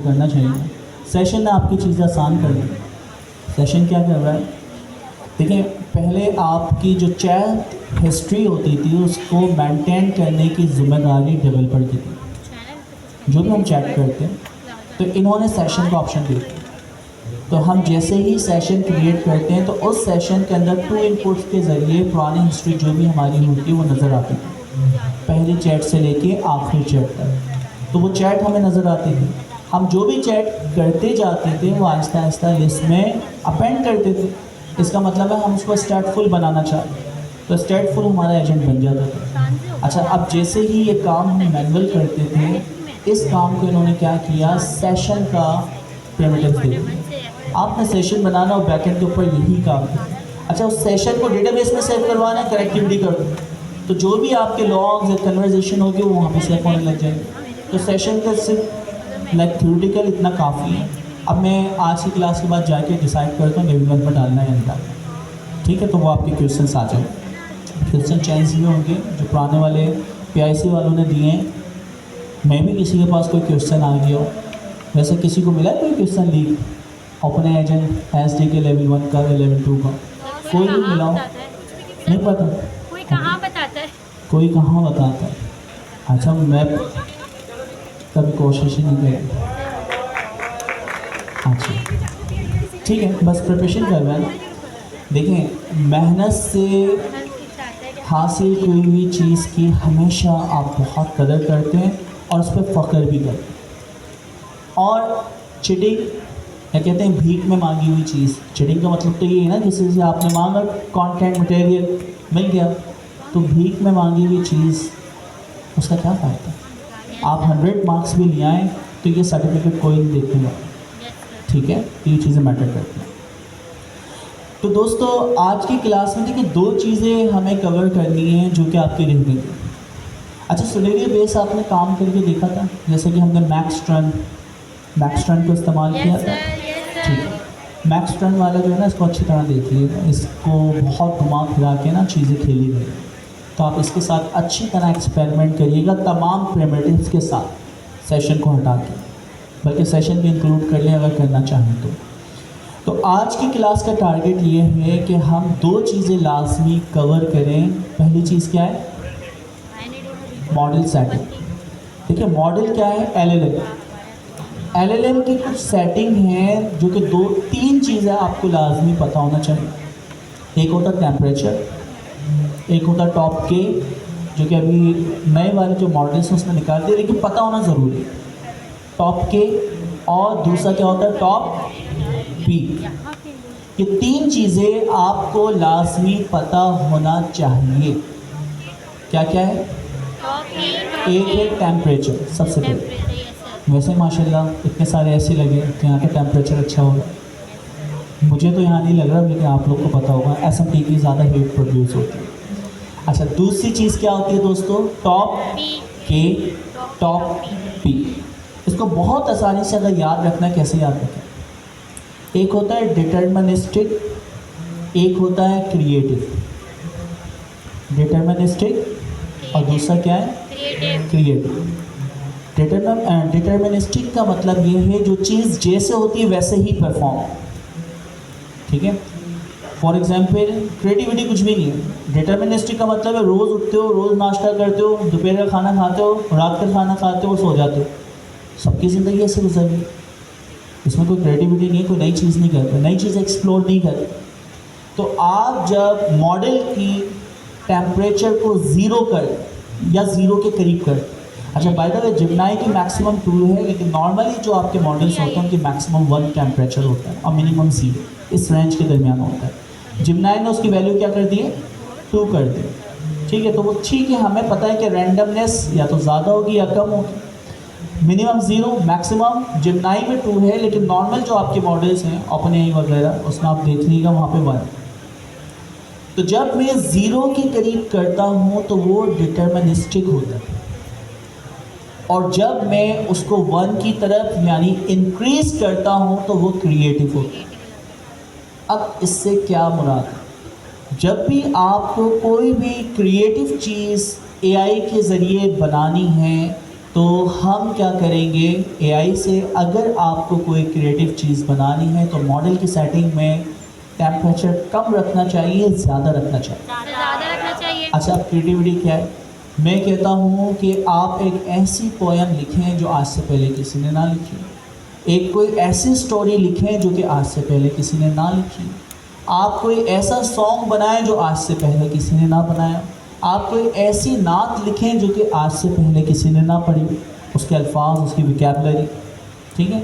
करना चाहिए। सेशन ने आपकी चीज़ें आसान कर दी। सेशन क्या कर रहा है, देखिए पहले आपकी जो चैट हिस्ट्री होती थी उसको मेंटेन करने की जिम्मेदारी डेवलपर की थी। जो भी हम चैट करते हैं तो इन्होंने सेशन का ऑप्शन दिया। तो हम जैसे ही सेशन क्रिएट करते हैं तो उस सेशन के अंदर 2 इनपुट्स के ज़रिए पुरानी हिस्ट्री जो भी हमारी होती है वो नज़र आती थी, पहली चैट से लेके आखिरी चैट तक। तो वो चैट हमें नज़र आती थी। हम जो भी चैट करते जाते थे वो आहिस्ता आहिस्ता लिस्ट में अपेंड करते थे। इसका मतलब है हम उसको स्टैटफुल बनाना चाहते तो स्टैटफुल हमारा एजेंट बन जाता था। अच्छा, अब जैसे ही ये काम हम मैनुअल करते थे, इस काम को इन्होंने क्या किया, सेशन का प्रिमिटिव दे दिया। आपने सेशन बनाना और बैकएंड के ऊपर यही काम है। अच्छा, उस सेशन को डेटाबेस में सेव करवाना है, कनेक्टिविटी कर दो, तो जो भी आपके लॉग्स या कन्वर्सेशन होगी वो वहाँ पे सेव होने लग जाएंगे। तो सेशन का सिर्फ लाइक थ्योरेटिकल इतना काफ़ी है। अब मैं आज की क्लास के बाद जाके डिसाइड करता हूँ लेवल 1 पर डालना है या नहीं डालना। ठीक है, तो वो आपके क्वेश्चन आ जाए। क्वेश्चन चेंज भी होंगे जो पुराने वाले PIC वालों ने दिए हैं। मैं भी किसी के पास कोई क्वेश्चन आ गया हो, वैसे किसी को मिला है कोई क्वेश्चन लीक अपने एजेंट SD के लेवल 1 का या लेवल 2 का? कोई भी मिला हो? नहीं पता, कोई कहाँ बताता है, कोई कहाँ बताता है। अच्छा, मैं कभी कोशिश ही नहीं करी। अच्छा ठीक है, बस प्रिपरेशन कर रहे हैं ना। देखिए, मेहनत से हासिल कोई भी चीज़ की हमेशा आप बहुत कदर करते हैं और उस पर फ़ख्र भी करते हैं। और चिटिंग या कहते हैं भीख में मांगी हुई चीज़, चिटिंग का मतलब तो ये है ना किसी से आपने मांगा, कंटेंट मटेरियल मिल गया, तो भीख में मांगी हुई चीज़ उसका क्या फ़ायदा। आप 100 मार्क्स भी ले आएँ तो ये सर्टिफिकेट कोई नहीं देखने वाला। ठीक है, तो ये चीज़ें मैटर करती हैं। तो दोस्तों, आज की क्लास में देखिए 2 चीज़ें हमें कवर करनी है जो कि आपकी रह गई। अच्छा, सिनेरियो बेस आपने काम करके देखा था, जैसे कि हमने मैक्सट्रन को इस्तेमाल किया था। ठीक है, मैक्सट्रन वाला जो है ना, इसको अच्छी तरह देख लीजिएगा। इसको बहुत घुमा फिरा के ना चीज़ें खेली गई, तो आप इसके साथ अच्छी तरह एक्सपेरिमेंट करिएगा तमाम प्रिमिटिव्स के साथ, सेशन को हटा के, बल्कि सेशन भी इंक्लूड कर लें अगर करना चाहें तो आज की क्लास का टारगेट ये है कि हम 2 चीज़ें लाजमी कवर करें। पहली चीज़ क्या है, मॉडल सेटिंग। देखिए, मॉडल क्या है, LLM की कुछ सेटिंग है जो कि 2-3 चीज़ें आपको लाजमी पता होना चाहिए। एक होता टेम्परेचर, एक होता टॉप के, जो कि अभी नए वाले जो मॉडल्स हैं उसमें निकाल दिए, लेकिन पता होना ज़रूरी है टॉप के। और दूसरा क्या होता है, टॉप पी। ये 3 चीज़ें आपको लाजमी पता होना चाहिए। क्या क्या है, एक है टेम्परेचर, सबसे पहले। वैसे माशाल्लाह इतने सारे ऐसे लगे कि यहाँ का टेम्परेचर अच्छा होगा। मुझे तो यहाँ नहीं लग रहा, लेकिन आप लोग को पता होगा SMT की ज़्यादा हीट प्रोड्यूस होती है। अच्छा, दूसरी चीज़ क्या होती है दोस्तों, टॉप के, टॉप पी। इसको बहुत आसानी से अगर याद रखना है, कैसे याद रखें, एक होता है डिटर्मिनिस्टिक, एक होता है क्रिएटिव। डिटर्मिनिस्टिक और दूसरा क्या है, क्रिएटिव। डिटर्मिनिस्टिक का मतलब ये है जो चीज़ जैसे होती है वैसे ही परफॉर्म। ठीक है, फॉर एग्जाम्पल क्रिएटिविटी कुछ भी नहीं है। डिटर्मिनिस्टिक का मतलब है रोज़ उठते हो, रोज़ नाश्ता करते हो, दोपहर का खाना खाते हो, रात का खाना खाते हो, सो जाते हो। सबकी ज़िंदगी ऐसे गुजर रही है, इसमें कोई क्रिएटिविटी नहीं है, कोई नई चीज़ नहीं करते, नई चीज़ एक्सप्लोर नहीं करते। तो आप जब मॉडल की टेम्परेचर को 0 कर या 0 के करीब कर, अच्छा बाय द वे जिमनाई की मैक्सिमम 2 है, लेकिन नॉर्मली जो आपके मॉडल्स होते हैं उनकी मैक्सिमम 1 टेम्परेचर होता है और मिनिमम 0, इस रेंज के दरमियान होता है। जिमनाई ने उसकी वैल्यू क्या कर दी है, 2 कर दी। ठीक है, तो वो ठीक है, हमें पता है कि रैंडमनेस या तो ज़्यादा होगी या कम होगी। मिनिमम 0, मैक्सिमम जिमनाई में 2 है, लेकिन नॉर्मल जो आपके मॉडल्स हैं OpenAI वगैरह उसमें आप देख लीजिएगा वहाँ पे 1। तो जब मैं 0 के करीब करता हूँ तो वो डिटर्मिनिस्टिक होता है, और जब मैं उसको 1 की तरफ यानी इंक्रीज करता हूँ तो वो क्रिएटिव होता है। अब इससे क्या मुराद है, जब भी आपको कोई भी क्रिएटिव चीज़ AI के ज़रिए बनानी है तो हम क्या करेंगे एआई से, अगर आपको कोई क्रिएटिव चीज़ बनानी है तो मॉडल की सेटिंग में टेम्परेचर कम रखना चाहिए, ज़्यादा रखना चाहिए? ज़्यादा रखना चाहिए। अच्छा, अब क्रिएटिविटी क्या है? मैं कहता हूँ कि आप एक ऐसी पोएम लिखें जो आज से पहले किसी ने ना लिखी, एक कोई ऐसी स्टोरी लिखें जो कि आज से पहले किसी ने ना लिखी, आप कोई ऐसा सॉन्ग बनाएं जो आज से पहले किसी ने ना बनाया, आप कोई ऐसी नात लिखें जो कि आज से पहले किसी ने ना पढ़ी, उसके अल्फाज, उसकी विकैबुलरी, ठीक है।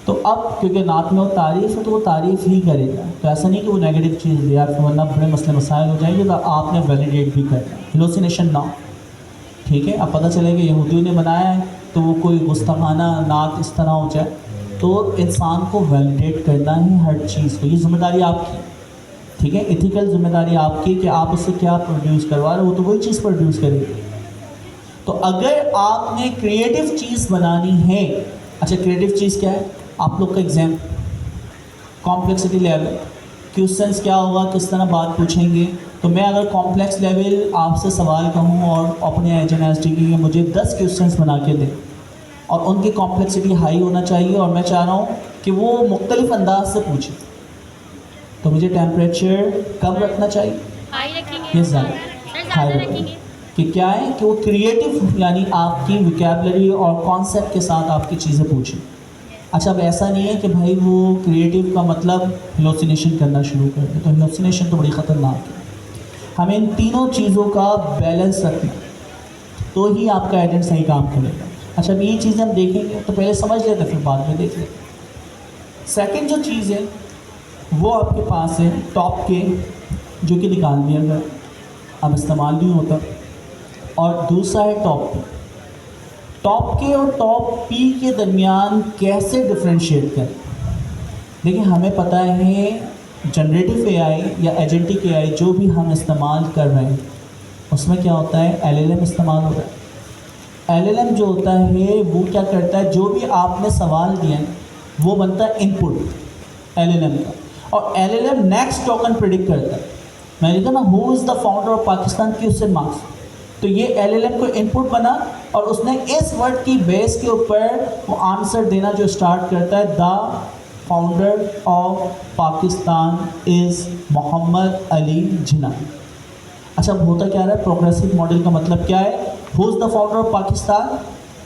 तो अब क्योंकि नात में वो तारीफ़ है तो वो तारीफ़ ही करेगा, तो ऐसा नहीं कि वो नेगेटिव चीज़ है यार, वरना बड़े मसले मसाइल हो जाएंगे, तो आपने वैलिडेट भी करना, हेलोसिनेशन ना, ठीक है। अब पता चले कि यहूदियों ने बनाया है तो वो कोई गुस्ताखाना नात इस तरह हो जाए, तो इंसान को वैलिडेट करना है हर चीज़ को, ये जिम्मेदारी आपकी, ठीक है। एथिकल जिम्मेदारी आपकी कि आप उससे क्या प्रोड्यूस करवा रहे हो, वो तो वही चीज़ प्रोड्यूस करेगी। तो अगर आपने क्रिएटिव चीज़ बनानी है, अच्छा क्रिएटिव चीज़ क्या है? आप लोग का एग्जाम, कॉम्प्लेक्सिटी लेवल, क्वेश्चंस क्या होगा, किस तरह बात पूछेंगे। तो मैं अगर कॉम्प्लेक्स लेवल आपसे सवाल कहूँ और अपने एचएनएसटी की मुझे 10 क्वेश्चंस बना के दें और उनकी कॉम्प्लेक्सिटी हाई होना चाहिए और मैं चाह रहा हूँ कि वो मुख्तलिफ अंदाज से पूछें, तो मुझे टेम्परेचर कम रखना चाहिए, हाई रखेंगे। ये ज़्यादा हाई ज़्यादा रखेंगे रखेंगे। कि क्या है कि वो क्रिएटिव यानी आपकी विकैबुलरी और कॉन्सेप्ट के साथ आपकी चीज़ें पूछें। अच्छा, अब ऐसा नहीं है कि भाई वो क्रिएटिव का मतलब हेलोसिनेशन करना शुरू कर दे, तो हेलोसिनेशन तो बड़ी ख़तरनाक है। हमें इन तीनों चीज़ों का बैलेंस रखना, तो ही आपका एजेंट सही काम करेगा। अच्छा, अब ये चीज़ें हम देखेंगे तो पहले समझ लेते फिर बाद में देख लेते। सेकंड जो चीज़ है वो आपके पास है टॉप के, जो कि निकाल दिया गया, अब इस्तेमाल नहीं होता, और दूसरा है टॉप पी। टॉप के और टॉप पी के दरमियान कैसे डिफ्रेंशिएट करें? देखिए, हमें पता है जनरेटिव एआई या एजेंटिक एआई जो भी हम इस्तेमाल कर रहे हैं उसमें क्या होता है, एलएलएम इस्तेमाल होता है। एलएलएम जो होता है वो क्या करता है, जो भी आपने सवाल दिया है वो बनता है इनपुट एलएलएम का, और एलएलएम नेक्स्ट टोकन प्रिडिक्ट करता है। मैंने लिखा ना, who is the founder of Pakistan question marks, तो ये एलएलएम को इनपुट बना और उसने इस वर्ड की बेस के ऊपर वो आंसर देना जो स्टार्ट करता है, the founder of Pakistan is Mohammad Ali Jinnah. अच्छा, अब होता क्या रहा है, प्रोग्रेसिव मॉडल का मतलब क्या है, who is the founder of Pakistan,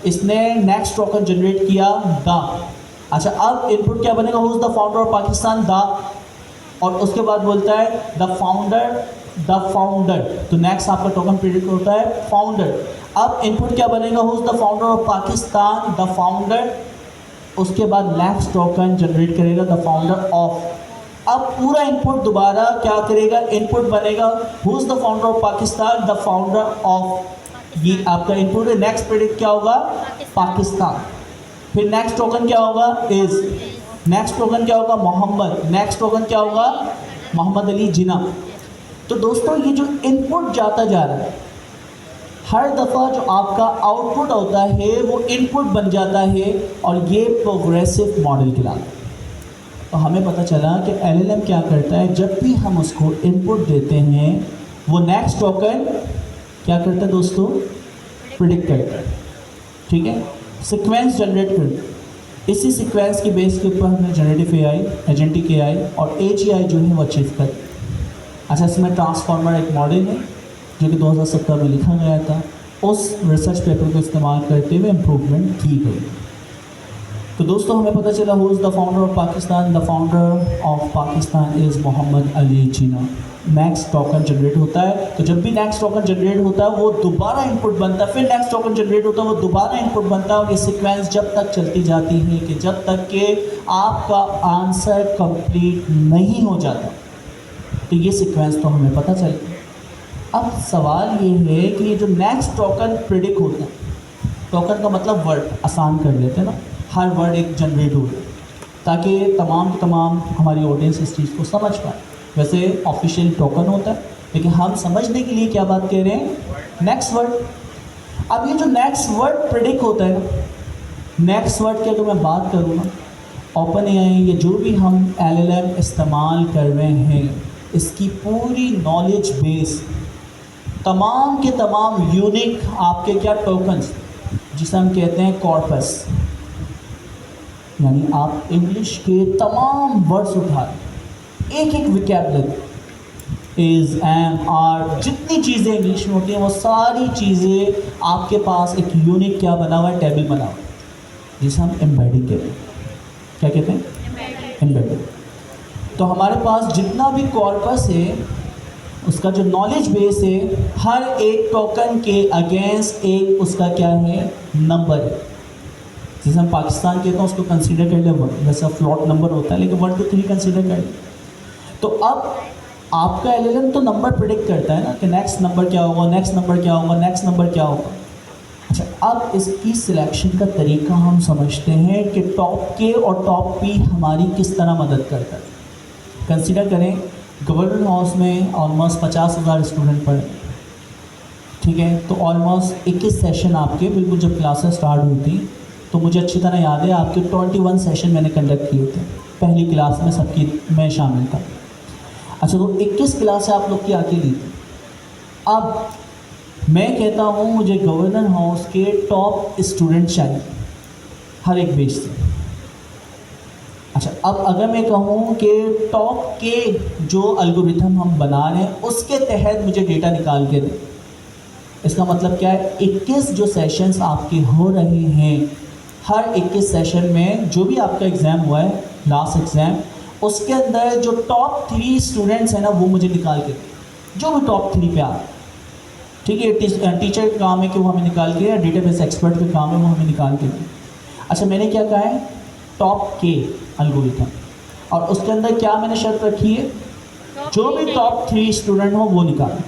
इसने नेक्स्ट टोकन जनरेट किया द। अच्छा, अब इनपुट क्या बनेगा, who is the founder of Pakistan the, और उसके बाद बोलता है द फाउंडर, तो नेक्स्ट आपका टोकन प्रिडिक्ट होता है फाउंडर। अब इनपुट क्या बनेगा, who is the founder of Pakistan the founder, उसके बाद नेक्स्ट टोकन जनरेट करेगा द फाउंडर ऑफ। अब पूरा इनपुट दोबारा क्या करेगा, इनपुट बनेगा who is the founder of Pakistan the founder of, ये आपका इनपुट है। नेक्स्ट प्रिडिक्ट क्या होगा, पाकिस्तान, फिर नेक्स्ट टोकन क्या होगा, इज़, नेक्स्ट टोकन क्या होगा, मोहम्मद, नेक्स्ट टोकन क्या होगा, मोहम्मद अली जिन्ना। तो दोस्तों, ये जो इनपुट जाता जा रहा है, हर दफ़ा जो आपका आउटपुट होता है वो इनपुट बन जाता है, और ये प्रोग्रेसिव मॉडल कहलाता है। तो हमें पता चला कि एलएलएम क्या करता है, जब भी हम उसको इनपुट देते हैं वो नेक्स्ट टोकन क्या करता है दोस्तों, प्रिडिक्ट करता है, ठीक है, सीक्वेंस जनरेट करता है। इसी सीक्वेंस की बेस के ऊपर हमने जनरेटिव एआई, एजेंटिक एआई और एजीआई जो है वो अचीव कर। अच्छा, इसमें ट्रांसफॉर्मर एक मॉडल है जो कि 2017 में लिखा गया था, उस रिसर्च पेपर को इस्तेमाल करते हुए इम्प्रूवमेंट की गई। तो दोस्तों, हमें पता चला who is the founder of Pakistan, the founder of Pakistan is Mohammad Ali Jinnah. Next token generate होता है, तो जब भी नेक्स्ट टोकन जनरेट होता है वो दोबारा इनपुट बनता है, फिर नेक्स्ट टोकन जनरेट होता है वो दोबारा इनपुट बनता है, और ये सीक्वेंस जब तक चलती जाती है कि जब तक कि आपका आंसर कंप्लीट नहीं हो जाता। तो ये सीक्वेंस तो हमें पता चल गया। अब सवाल ये है कि ये जो नेक्स्ट टोकन प्रिडिक्ट होता है, टोकन का मतलब वर्ड, आसान कर लेते हैं ना, हर वर्ड एक जनरेट हो ताकि तमाम हमारी ऑडियंस इस चीज़ को समझ पाए। वैसे ऑफिशियल टोकन होता है, लेकिन हम समझने के लिए क्या बात कह रहे हैं, नेक्स्ट वर्ड। अब ये जो नेक्स्ट वर्ड प्रिडिक्ट होता है ना, नेक्स्ट वर्ड की अगर मैं बात करूँ ना, ओपन एआई ये जो भी हम एलएलएम इस्तेमाल कर रहे हैं, इसकी पूरी नॉलेज बेस तमाम के तमाम यूनिक आपके क्या टोकन्स, जिसे हम कहते हैं कॉर्पस, यानी आप इंग्लिश के तमाम वर्ड्स उठा एक एक विकैबुलरी, इज़, एम, आर, जितनी चीज़ें इंग्लिश में होती हैं वो सारी चीज़ें आपके पास एक यूनिक क्या बना हुआ है, टेबल बना हुआ है, जिसे हम एम्बेडिंग कहते हैं। क्या कहते हैं? एम्बेडिंग। तो हमारे पास जितना भी कॉर्पस है उसका जो नॉलेज बेस है, हर एक टोकन के अगेंस्ट एक उसका क्या है, नंबर है। जैसे हम पाकिस्तान कहते हैं उसको कंसीडर कर ले 1, वैसा फ्लॉट नंबर होता है, लेकिन 1 2 3 कंसीडर कर ले। तो अब आपका एलएलएम तो नंबर प्रिडिक्ट करता है ना कि नेक्स्ट नंबर क्या होगा, नेक्स्ट नंबर क्या होगा, नेक्स्ट नंबर क्या होगा। अच्छा, अब इसकी सिलेक्शन का तरीका हम समझते हैं कि टॉप के और टॉप पी हमारी किस तरह मदद करता है। कंसीडर करें गवर्नमेंट हाउस में ऑलमोस्ट 50,000 स्टूडेंट पढ़े, ठीक है। तो ऑलमोस्ट 21 सेशन आपके, बिल्कुल जब क्लासेस स्टार्ट हुई थी तो मुझे अच्छी तरह याद है आपके 21 सेशन मैंने कंडक्ट किए थे, पहली क्लास में सबकी मैं शामिल था। अच्छा, तो 21 क्लासें आप लोग की आके ली थी। अब मैं कहता हूँ मुझे गवर्नर हाउस के टॉप स्टूडेंट चाहिए हर एक बेच से। अच्छा, अब अगर मैं कहूँ कि टॉप के जो एल्गोरिथम हम बना रहे हैं उसके तहत मुझे डेटा निकाल के दें, इसका मतलब क्या है, 21 जो सेशंस आपके हो रहे हैं, हर 21 सेशन में जो भी आपका एग्ज़ाम हुआ है, लास्ट एग्ज़ाम, उसके अंदर जो टॉप 3 स्टूडेंट्स हैं ना वो मुझे निकाल के दें, जो भी टॉप 3 पे आ, ठीक है। टीचर का काम है कि वो हमें निकाल के, या डेटाबेस एक्सपर्ट का काम है वो हमें निकाल के दें। अच्छा, मैंने क्या कहा है, टॉप के एल्गोरिथम, और उसके अंदर क्या मैंने शर्त रखी है, जो भी टॉप 3 स्टूडेंट हो वो निकालें।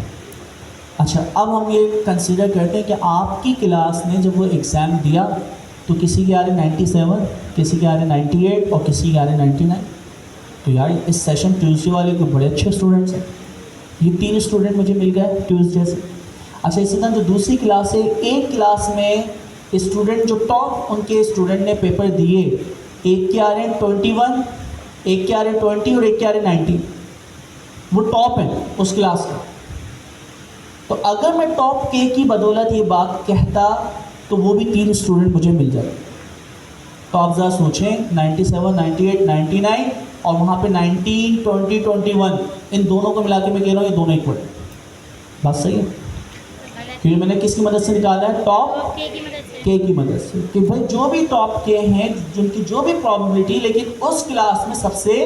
अच्छा, अब हम ये कंसीडर करते हैं कि आपकी क्लास ने जब वो एग्ज़ाम दिया तो किसी के आ रहे 97, किसी के आ रहे 98 और किसी के आ रहे 99। तो यार इस सेशन ट्यूसडे वाले के बड़े अच्छे स्टूडेंट्स हैं, ये 3 स्टूडेंट मुझे मिल गए ट्यूसडे से। अच्छा, इसी तरह जो दूसरी क्लास है, एक क्लास में स्टूडेंट जो टॉप उनके स्टूडेंट ने पेपर दिए, एक के आ रहे हैं 21, एक के आ रहे हैं 20 और एक के आ रहे हैं 90, वो टॉप है उस क्लास का। तो अगर मैं टॉप के की बदौलत ये बात कहता तो वो भी 3 स्टूडेंट मुझे मिल जाते। तो आप ज़रा सोचें, 97, 98, 99 और वहाँ पे 19, 20, 21, इन दोनों को मिला के मैं कह रहा हूँ ये दोनों इक्वल है। बात सही है? क्योंकि मैंने किसकी मदद से निकाला है, टॉप के की मदद से, कि भाई जो भी टॉप के हैं जिनकी जो भी प्रॉबिलिटी, लेकिन उस क्लास में सबसे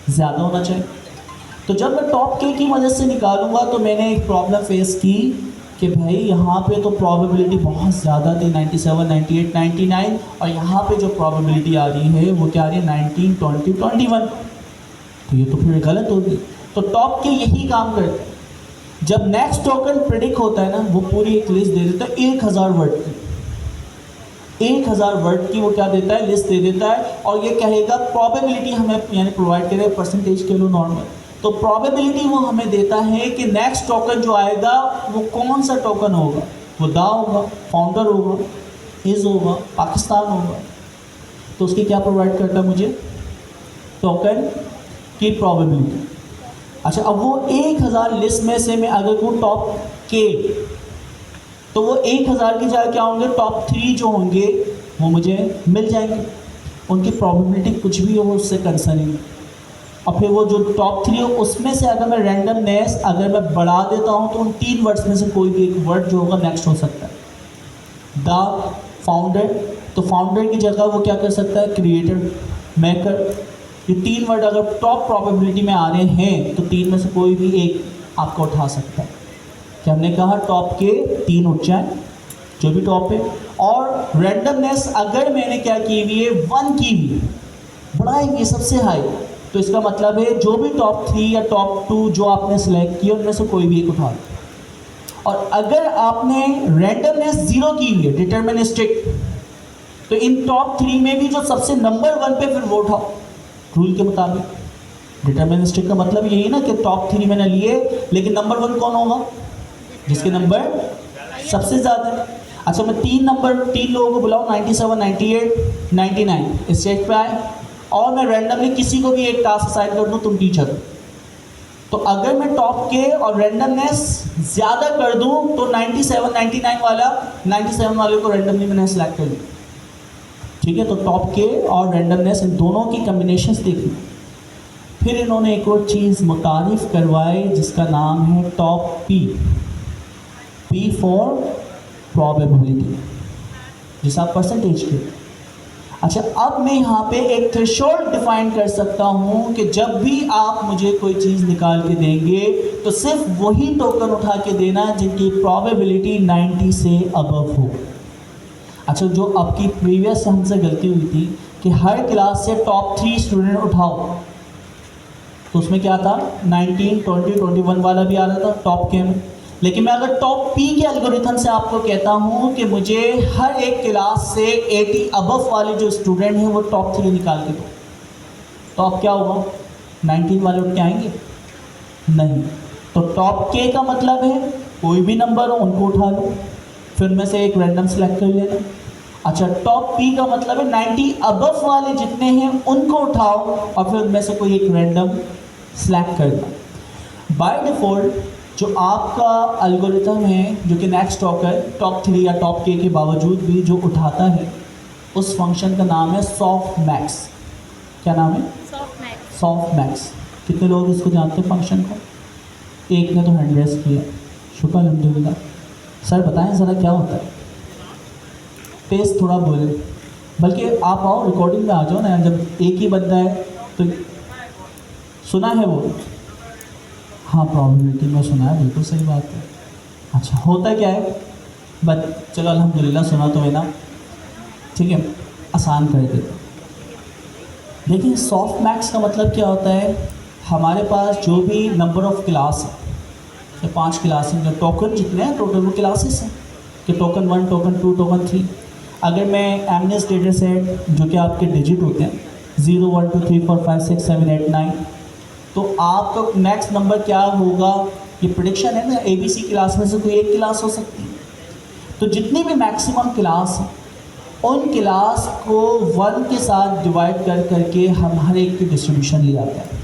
ज़्यादा होना चाहिए। तो जब मैं टॉप के की मदद से निकालूंगा तो मैंने एक प्रॉब्लम फेस की कि भाई यहाँ पे तो प्रॉबिलिटी बहुत ज़्यादा थी, 97, 98, 99, और यहाँ पे जो प्रॉबिलिटी आ रही है वो क्या आ रही है, 19, 20, 21। तो ये तो फिर गलत होगी। तो टॉप के यही काम करते हैं, जब नेक्स्ट टोकन प्रेडिक्ट होता है ना वो पूरी एक लिस्ट दे देता है 1000 वर्ड की, 1000 वर्ड की वो क्या देता है, लिस्ट दे देता है, और ये कहेगा प्रोबेबिलिटी हमें यानी प्रोवाइड करे, परसेंटेज के लो नॉर्मल, तो प्रोबेबिलिटी वो हमें देता है कि नेक्स्ट टोकन जो आएगा वो कौन सा टोकन होगा, वो दा होगा, फाउंडर होगा, इज होगा, पाकिस्तान होगा। तो उसकी क्या प्रोवाइड करता है मुझे, टोकन की प्रोबेबिलिटी। अच्छा, अब वो 1000 लिस्ट में से मैं अगर वो टॉप के, तो वो 1000 की जगह क्या होंगे, टॉप 3 जो होंगे वो मुझे मिल जाएंगे, उनकी प्रोबेबिलिटी कुछ भी हो उससे कंसर्न नहीं। और फिर वो जो टॉप 3 हो उसमें से अगर मैं रैंडमनेस अगर मैं बढ़ा देता हूँ तो उन 3 वर्ड्स में से कोई भी एक वर्ड जो होगा नेक्स्ट हो सकता है, द, फाउंडर। तो फाउंडर की जगह वो क्या कर सकता है, क्रिएटर, मेकर। ये 3 वर्ड अगर टॉप प्रोबेबिलिटी में आ रहे हैं तो 3 में से कोई भी एक आपको उठा सकता है। क्या हमने कहा, टॉप के 3 उठ जाए जो भी टॉप है, और रैंडमनेस अगर मैंने क्या की हुई है, 1 की हुई, बढ़ाई हुई सबसे हाई, तो इसका मतलब है जो भी टॉप 3 या टॉप 2 जो आपने सेलेक्ट किया उनमें से कोई भी एक उठा लो। और अगर आपने रैंडमनेस 0 की हुई है, डिटर्मिनिस्टिक, तो इन टॉप 3 में भी जो सबसे नंबर 1 पे फिर वो उठाओ रूल के मुताबिक। डिटर्मिनिस्टिक का मतलब यही है ना कि टॉप 3 मैंने लिए, लेकिन नंबर 1 कौन होगा, जिसके नंबर सबसे ज़्यादा है। अच्छा, मैं 3 लोगों को बुलाऊँ, 97, 98, 99 स्टेज पे आए, और मैं रैंडमली किसी को भी एक टास्क असाइन कर दूँ, तुम टीचर हो, तो अगर मैं टॉप के और रैंडमनेस ज़्यादा कर दूं तो 97 99 वाला 97 वाले को रैंडमली मैंने सेलेक्ट कर दिया। ठीक है, तो टॉप के और रैंडमनेस इन दोनों की कम्बिनेशंस देखी। फिर इन्होंने एक और चीज़ मुतारिफ करवाई जिसका नाम है टॉप पी फॉर प्रोबेबिलिटी, जिसे आप परसेंटेज के। अच्छा, अब मैं यहाँ पे एक थ्रेशोल्ड डिफाइन कर सकता हूँ कि जब भी आप मुझे कोई चीज़ निकाल के देंगे तो सिर्फ वही टोकन उठा के देना जिनकी प्रोबेबिलिटी 90 से अबव हो। अच्छा, जो आपकी प्रीवियस हमसे गलती हुई थी कि हर क्लास से टॉप 3 स्टूडेंट उठाओ, तो उसमें क्या था 19 20 21 वाला भी आ रहा था टॉप के में। लेकिन मैं अगर टॉप पी के एल्गोरिथम से आपको कहता हूँ कि मुझे हर एक क्लास से 80 अबव वाले जो स्टूडेंट हैं वो टॉप 3 निकाल के दो, तो अब क्या होगा 19 वाले उठ के आएंगे नहीं। तो टॉप के का मतलब है कोई भी नंबर हो उनको उठा लो, फिर में से एक रैंडम सेलेक्ट कर लेना। अच्छा, टॉप पी का मतलब है 90 अबव वाले जितने हैं उनको उठाओ और फिर उनमें से कोई एक रैंडम सेलेक्ट करना। बाय डिफ़ॉल्ट जो आपका एल्गोरिथम है जो कि नेक्स्ट टॉप 3 या टॉप के बावजूद भी जो उठाता है उस फंक्शन का नाम है सॉफ्ट मैक्स। क्या नाम है? Soft max. कितने लोग इसको जानते हैं फंक्शन को? एक ने तो हैंड रेस किया, शुक्र अल्हम्दुलिल्लाह। सर बताएं ज़रा क्या होता है? तेज़ थोड़ा बोले, बल्कि आप आओ रिकॉर्डिंग में आ जाओ ना, जब एक ही बंदा है तो सुना है वो। हाँ, प्रोबेबिलिटी में सुना है, बिल्कुल सही बात है। अच्छा, होता क्या है? बट चलो अल्हम्दुलिल्लाह सुना तो है ना, ठीक है, आसान कर देते। देखिए, सॉफ्ट मैक्स का मतलब क्या होता है? हमारे पास जो भी नंबर ऑफ क्लास है, 5 क्लास हैं, जो टोकन जितने हैं टोटल वो क्लासेस हैं कि टोकन 1 टोकन 2 टोकन 3। अगर मैं एमनेस डेटा सेट जो कि आपके डिजिट होते हैं 0 1 2 3 4 5 6 7 8 9, तो आपका नेक्स्ट नंबर क्या होगा ये प्रेडिक्शन है ना। ABC क्लास में से कोई एक क्लास हो सकती है, तो जितनी भी मैक्सिमम क्लास हैं उन क्लास को 1 के साथ डिवाइड कर करके हम हर एक की डिस्ट्रीब्यूशन ले आते हैं।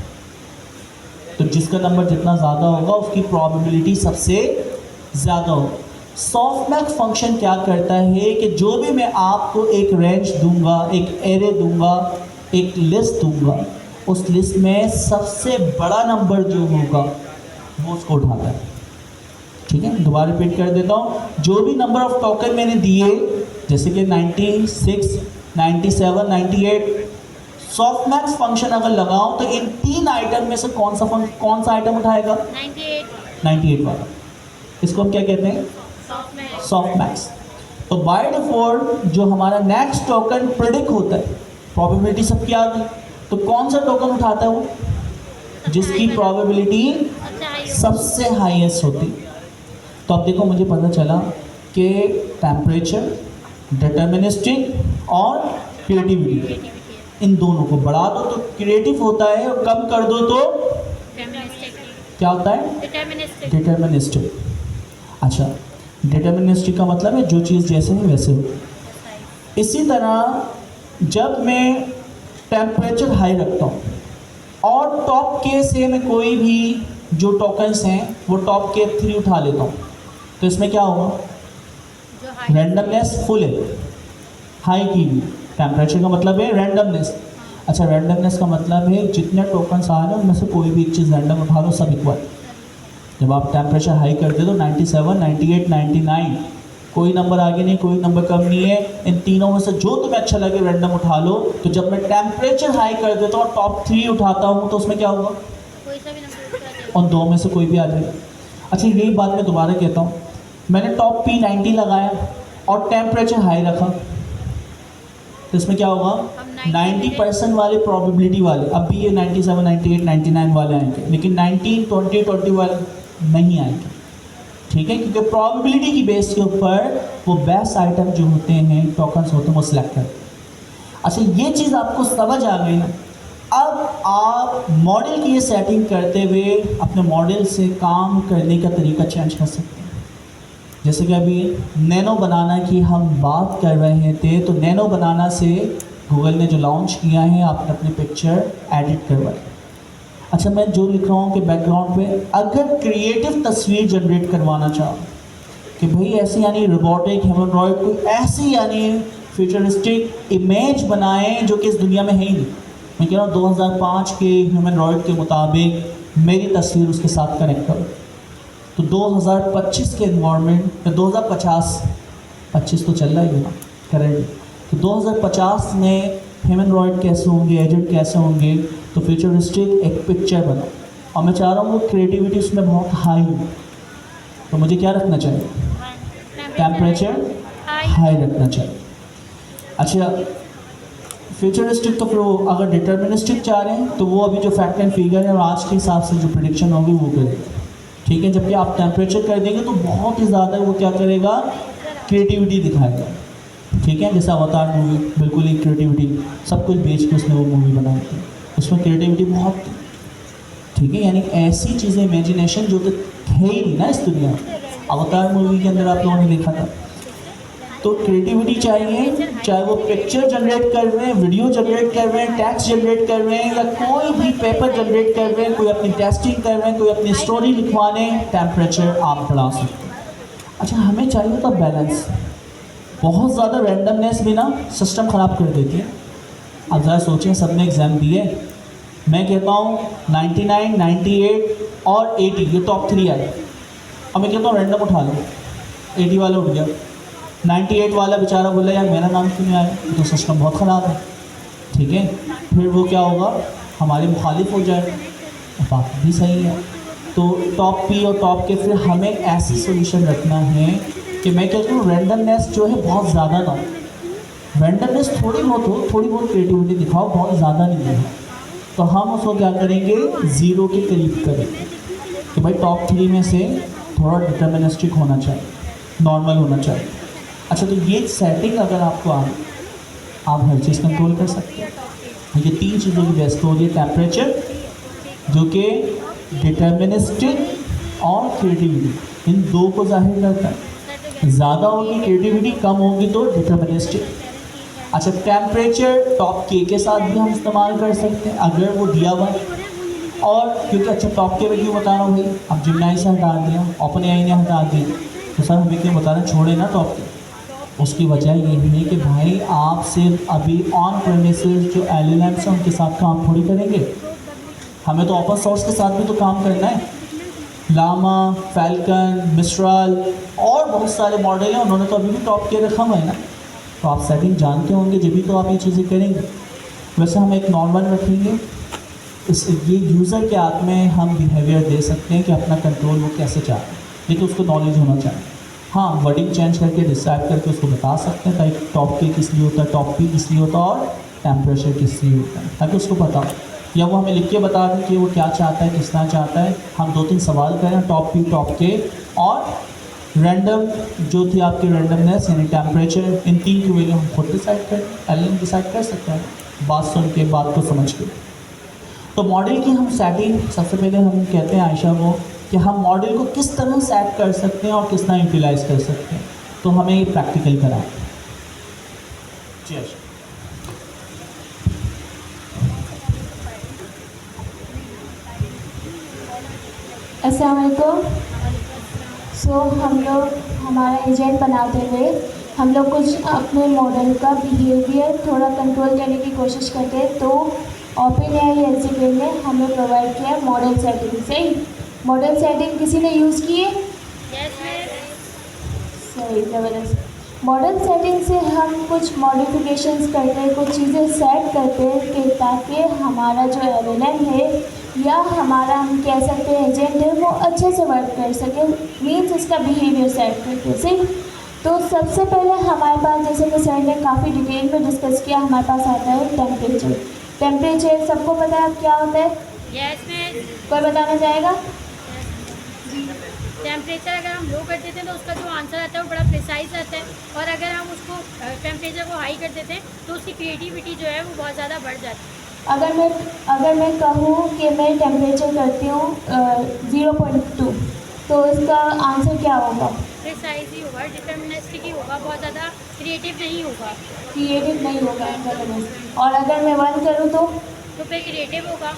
तो जिसका नंबर जितना ज़्यादा होगा उसकी प्रोबेबिलिटी सबसे ज़्यादा होगी। सॉफ्टमैक्स फंक्शन क्या करता है कि जो भी मैं आपको एक रेंज दूंगा, एक एरे दूंगा, एक लिस्ट दूंगा, उस लिस्ट में सबसे बड़ा नंबर जो होगा वो उसको उठाता है। ठीक है, दोबारा रिपीट कर देता हूँ। जो भी नंबर ऑफ टोकन मैंने दिए जैसे कि 96 97 98, सॉफ्टमैक्स फंक्शन अगर लगाऊं तो इन 3 आइटम में से कौन सा आइटम उठाएगा? 98 वाला। इसको हम क्या कहते हैं? सॉफ्टमैक्स। तो बाय डिफॉल्ट जो हमारा नेक्स्ट टोकन प्रेडिक्ट होता है, प्रोबेबिलिटी सबकी आ गई, तो कौन सा टोकन उठाता है वो? जिसकी प्रोबेबिलिटी सबसे हाईएस्ट होती। तो अब देखो, मुझे पता चला कि टेम्परेचर, डिटर्मिनिस्टिक और क्रिएटिविटी, इन दोनों को बढ़ा दो तो क्रिएटिव होता है और कम कर दो तो क्या होता है? डिटर्मिनिस्टिक। अच्छा, डिटर्मिनिस्टिक का मतलब है जो चीज़ जैसे है वैसे हो। इसी तरह जब मैं टेम्परेचर हाई रखता हूँ और टॉप के से मैं कोई भी जो टोकन्स हैं वो टॉप के 3 उठा लेता हूँ, तो इसमें क्या होगा? रैंडमनेस फुल है, हाई की भी। टेम्परेचर का मतलब है रैंडमनेस। अच्छा, रैंडमनेस का मतलब है जितने टोकन्स आ रहे हैं उनमें से कोई भी एक चीज़ रैंडम उठा लो, सब इक्वल। जब आप टेम्परेचर हाई कर दे तो 97 98 99 कोई नंबर आगे नहीं, कोई नंबर कम नहीं है। इन तीनों में से जो तुम्हें अच्छा लगे रैंडम उठा लो। तो जब मैं टेम्परेचर हाई कर देता हूँ, टॉप 3 उठाता हूँ, तो उसमें क्या होगा? और 2 में से कोई भी आ जाएगा। अच्छा, यही बात मैं दोबारा कहता हूँ। मैंने टॉप P 90 लगाया और टेम्परेचर हाई रखा, तो इसमें क्या होगा? 90% वाले प्रोबेबिलिटी वाले, अब भी ये 97 98 99 वाले आएंगे, लेकिन 19 20 20 वाले नहीं आएंगे। ठीक है, क्योंकि प्रोबेबिलिटी की बेस के ऊपर वो बेस्ट आइटम जो होते हैं, टोकन्स होते हैं, वो सिलेक्ट करते हैं। अच्छा, ये चीज़ आपको समझ आ गई ना? अब आप मॉडल की ये सेटिंग करते हुए अपने मॉडल से काम करने का तरीका चेंज कर सकते हैं। जैसे कि अभी नैनो बनाना की हम बात कर रहे थे, तो नैनो बनाना से गूगल ने जो लॉन्च किया है, आपने अपनी पिक्चर एडिट करवाई। अच्छा, मैं जो लिख रहा हूँ कि बैकग्राउंड पे अगर क्रिएटिव तस्वीर जनरेट करवाना चाहो कि भाई ऐसी यानी रोबोटिक ह्यूमनॉइड कोई ऐसी यानी फ्यूचरिस्टिक इमेज बनाएं जो कि इस दुनिया में है ही नहीं। मैं कह रहा हूँ 2005 के ह्यूमनॉइड के मुताबिक मेरी तस्वीर उसके साथ कनेक्ट करो, तो 2025 के इन्वायरमेंट, 2050, 25 तो चल रहा ही है ना करेंट, तो 2050 में ह्यूमनॉइड कैसे होंगे, एजेंट कैसे होंगे, तो फ्यूचरिस्टिक एक पिक्चर बना। और मैं चाह रहा हूँ वो क्रिएटिविटी उसमें बहुत हाई हो, तो मुझे क्या रखना चाहिए, टेम्परेचर हाई रखना चाहिए। अच्छा, फ्यूचरिस्टिक तो फिर वो अगर डिटर्मिनिस्टिक चाह रहे हैं तो वो अभी जो फैक्ट एंड फिगर है और आज के हिसाब से जो प्रिडिक्शन होगी वो करेगा, ठीक है। जबकि आप टेम्परेचर कर देंगे तो बहुत ही ज़्यादा वो क्या करेगा, क्रिएटिविटी दिखाएगा, ठीक है। जैसे अवतार मूवी बिल्कुल ही क्रिएटिविटी सब कुछ बेच के उसने वो मूवी बनाई थी, उसमें क्रिएटिविटी बहुत थी, ठीक है। यानी ऐसी चीज़ें इमेजिनेशन जो तो है ही नहीं ना इस दुनिया में, अवतार मूवी के अंदर आप लोगों ने देखा था। तो क्रिएटिविटी चाहिए, चाहे वो पिक्चर जनरेट कर रहे हैं, वीडियो जनरेट कर रहे हैं, टेक्स्ट जनरेट कर रहे हैं, या कोई भी पेपर जनरेट कर रहे हैं, कोई अपनी टेस्टिंग कर रहे हैं, कोई अपनी स्टोरी लिखवाने, टेम्परेचर आप बढ़ा सकते हैं। अच्छा, हमें चाहिए होता बैलेंस, बहुत ज़्यादा रैंडमनेस भी ना सिस्टम ख़राब कर देती है। अब ज़रा सोचें, सबने एग्ज़ाम दिए, मैं कहता हूँ 99, 98 और 80 ये टॉप 3 आए, अब मैं कहता हूँ रैंडम उठा लो, 80 वाला उठ गया, 98 वाला बेचारा बोला यार मेरा नाम क्यों नहीं आया, तो सिस्टम बहुत ख़राब है, ठीक है। फिर वो क्या होगा, हमारे मुखालिफ हो जाएगा, बात भी सही है। तो टॉप पी और टॉप के फिर हमें ऐसी सोल्यूशन रखना है कि मैं कहता हूँ रैंडमनेस जो है बहुत ज़्यादा ना, रैंडमनेस थोड़ी बहुत हो, थोड़ी बहुत क्रिएटिविटी दिखाओ, बहुत ज़्यादा नहीं है। तो हम उसको क्या करेंगे, ज़ीरो के करीब करेंगे कि भाई टॉप 3 में से थोड़ा डिटर्मिनिस्टिक होना चाहिए, नॉर्मल होना चाहिए। अच्छा, तो ये सेटिंग अगर आपको आए, आप हर चीज़ कंट्रोल कर सकते हैं। ये 3 चीज़ों की बेस्ट हो रही है, टेम्परेचर जो कि डिटर्मिनिस्टिक और क्रिएटिविटी, इन 2 को जाहिर करता है। ज़्यादा होगी क्रिएटिविटी, कम होगी तो डिटर्मिनिस्टिक। अच्छा, टेम्परेचर टॉप के साथ भी हम इस्तेमाल कर सकते हैं अगर वो दिया हुआ, और क्योंकि अच्छा टॉप के में क्यों बता रहा हूँ भाई, अब जिमनाई से हटा दिया, ओपन एआई ने हटा दिया, तो सर हमें क्यों बता रहे हैं छोड़े ना टॉप के। उसकी वजह यही है कि भाई आप सिर्फ अभी ऑन प्रेमिसेस जो एलएलएम्स हैं उनके साथ काम थोड़ी करेंगे, हमें तो ओपन सोर्स के साथ भी तो काम करना है। लामा, फैल्कन, मिस्ट्राल और बहुत सारे मॉडल हैं, उन्होंने तो अभी भी टॉप के रखा हुआ है ना, तो आप सेटिंग जानते होंगे जब भी तो आप ये चीज़ें करेंगे। वैसे हम एक नॉर्मल रखेंगे, इस ये यूज़र के हाथ में हम बिहेवियर दे सकते हैं कि अपना कंट्रोल वो कैसे चाहते हैं, लेकिन उसको नॉलेज होना चाहिए। हाँ, वर्डिंग चेंज करके डिसाइड करके उसको बता सकते हैं ताकि टॉप के किस लिए होता है, टॉप पी किस लिए होता है और टेम्परेचर किस लिए होता है, ताकि उसको पता हो, या वो हमें लिख के बता दें कि वो क्या चाहता है, किस तरह चाहता है। हम 2-3 सवाल करें टॉप पी, टॉप के और रैंडम जो थी आपकी रैंडमनेस यानी टेम्परेचर, इन 3 की वैल्यू हम खुद डिसाइड करें, एलएम डिसाइड कर सकते हैं बात सुन के, बात को समझ के। तो मॉडल की हम सेटिंग सबसे पहले हम कहते हैं आयशा को कि हम मॉडल को किस तरह सेट कर सकते हैं और किस तरह यूटिलाइज कर सकते हैं, तो हमें ये प्रैक्टिकल कराएं। जी आयशा। अस्सलाम वालेकुम। सो हम लोग हमारा एजेंट बनाते हुए हम लोग कुछ अपने मॉडल का बिहेवियर थोड़ा कंट्रोल करने की कोशिश करते हैं। तो ओपन एआई एलसीपी ने हमें प्रोवाइड किया मॉडल सेटिंग। सही, मॉडल सेटिंग किसी ने यूज़ की है? सही, ज़बरदस्त। मॉडल सेटिंग से हम कुछ मॉडिफिकेशंस करते हैं, कुछ चीज़ें सेट करते हैं कि ताकि हमारा जो एलएलएम है या हमारा हम कह सकते हैं एजेंट है वो अच्छे से वर्क कर सके, मीन्स उसका बिहेवियर सेट करते हैं। सही, तो सबसे पहले हमारे पास, जैसे कि सर ने काफ़ी डिटेल में डिस्कस किया, हमारे पास आता है टेम्परेचर। टेम्परेचर सबको पता है अब क्या होता है? कोई बताना चाहेगा? टेम्परेचर अगर हम लो कर देते हैं तो उसका जो आंसर आता है वो बड़ा प्रिसाइज आता है, और अगर हम उसको टेम्परेचर को हाई कर देते हैं तो उसकी क्रिएटिविटी जो है वो बहुत ज़्यादा बढ़ जाती है। अगर मैं कहूँ कि मैं टेम्परेचर करती हूँ 0.2, तो इसका आंसर क्या होगा? प्रिसाइज ही होगा, डिटर्मिनिस्टिक ही होगा, बहुत ज़्यादा क्रिएटिव नहीं होगा। क्रिएटिव नहीं होगा। और अगर मैं 1 करूँ तो फिर क्रिएटिव होगा।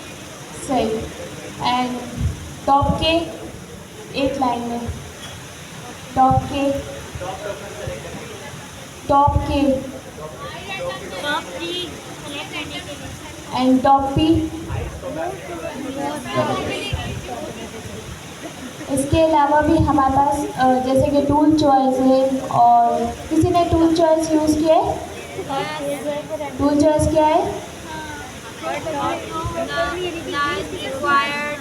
सही। एंड टॉप के एक लाइन में, टॉप के, टॉप के टॉप 3 सेलेक्ट करने के लिए एंड टॉप पी। इसके अलावा भी हमारे पास जैसे कि टूल चॉइस है, और किसी ने टूल चॉइस यूज़ किया है? टूल चॉइस क्या है?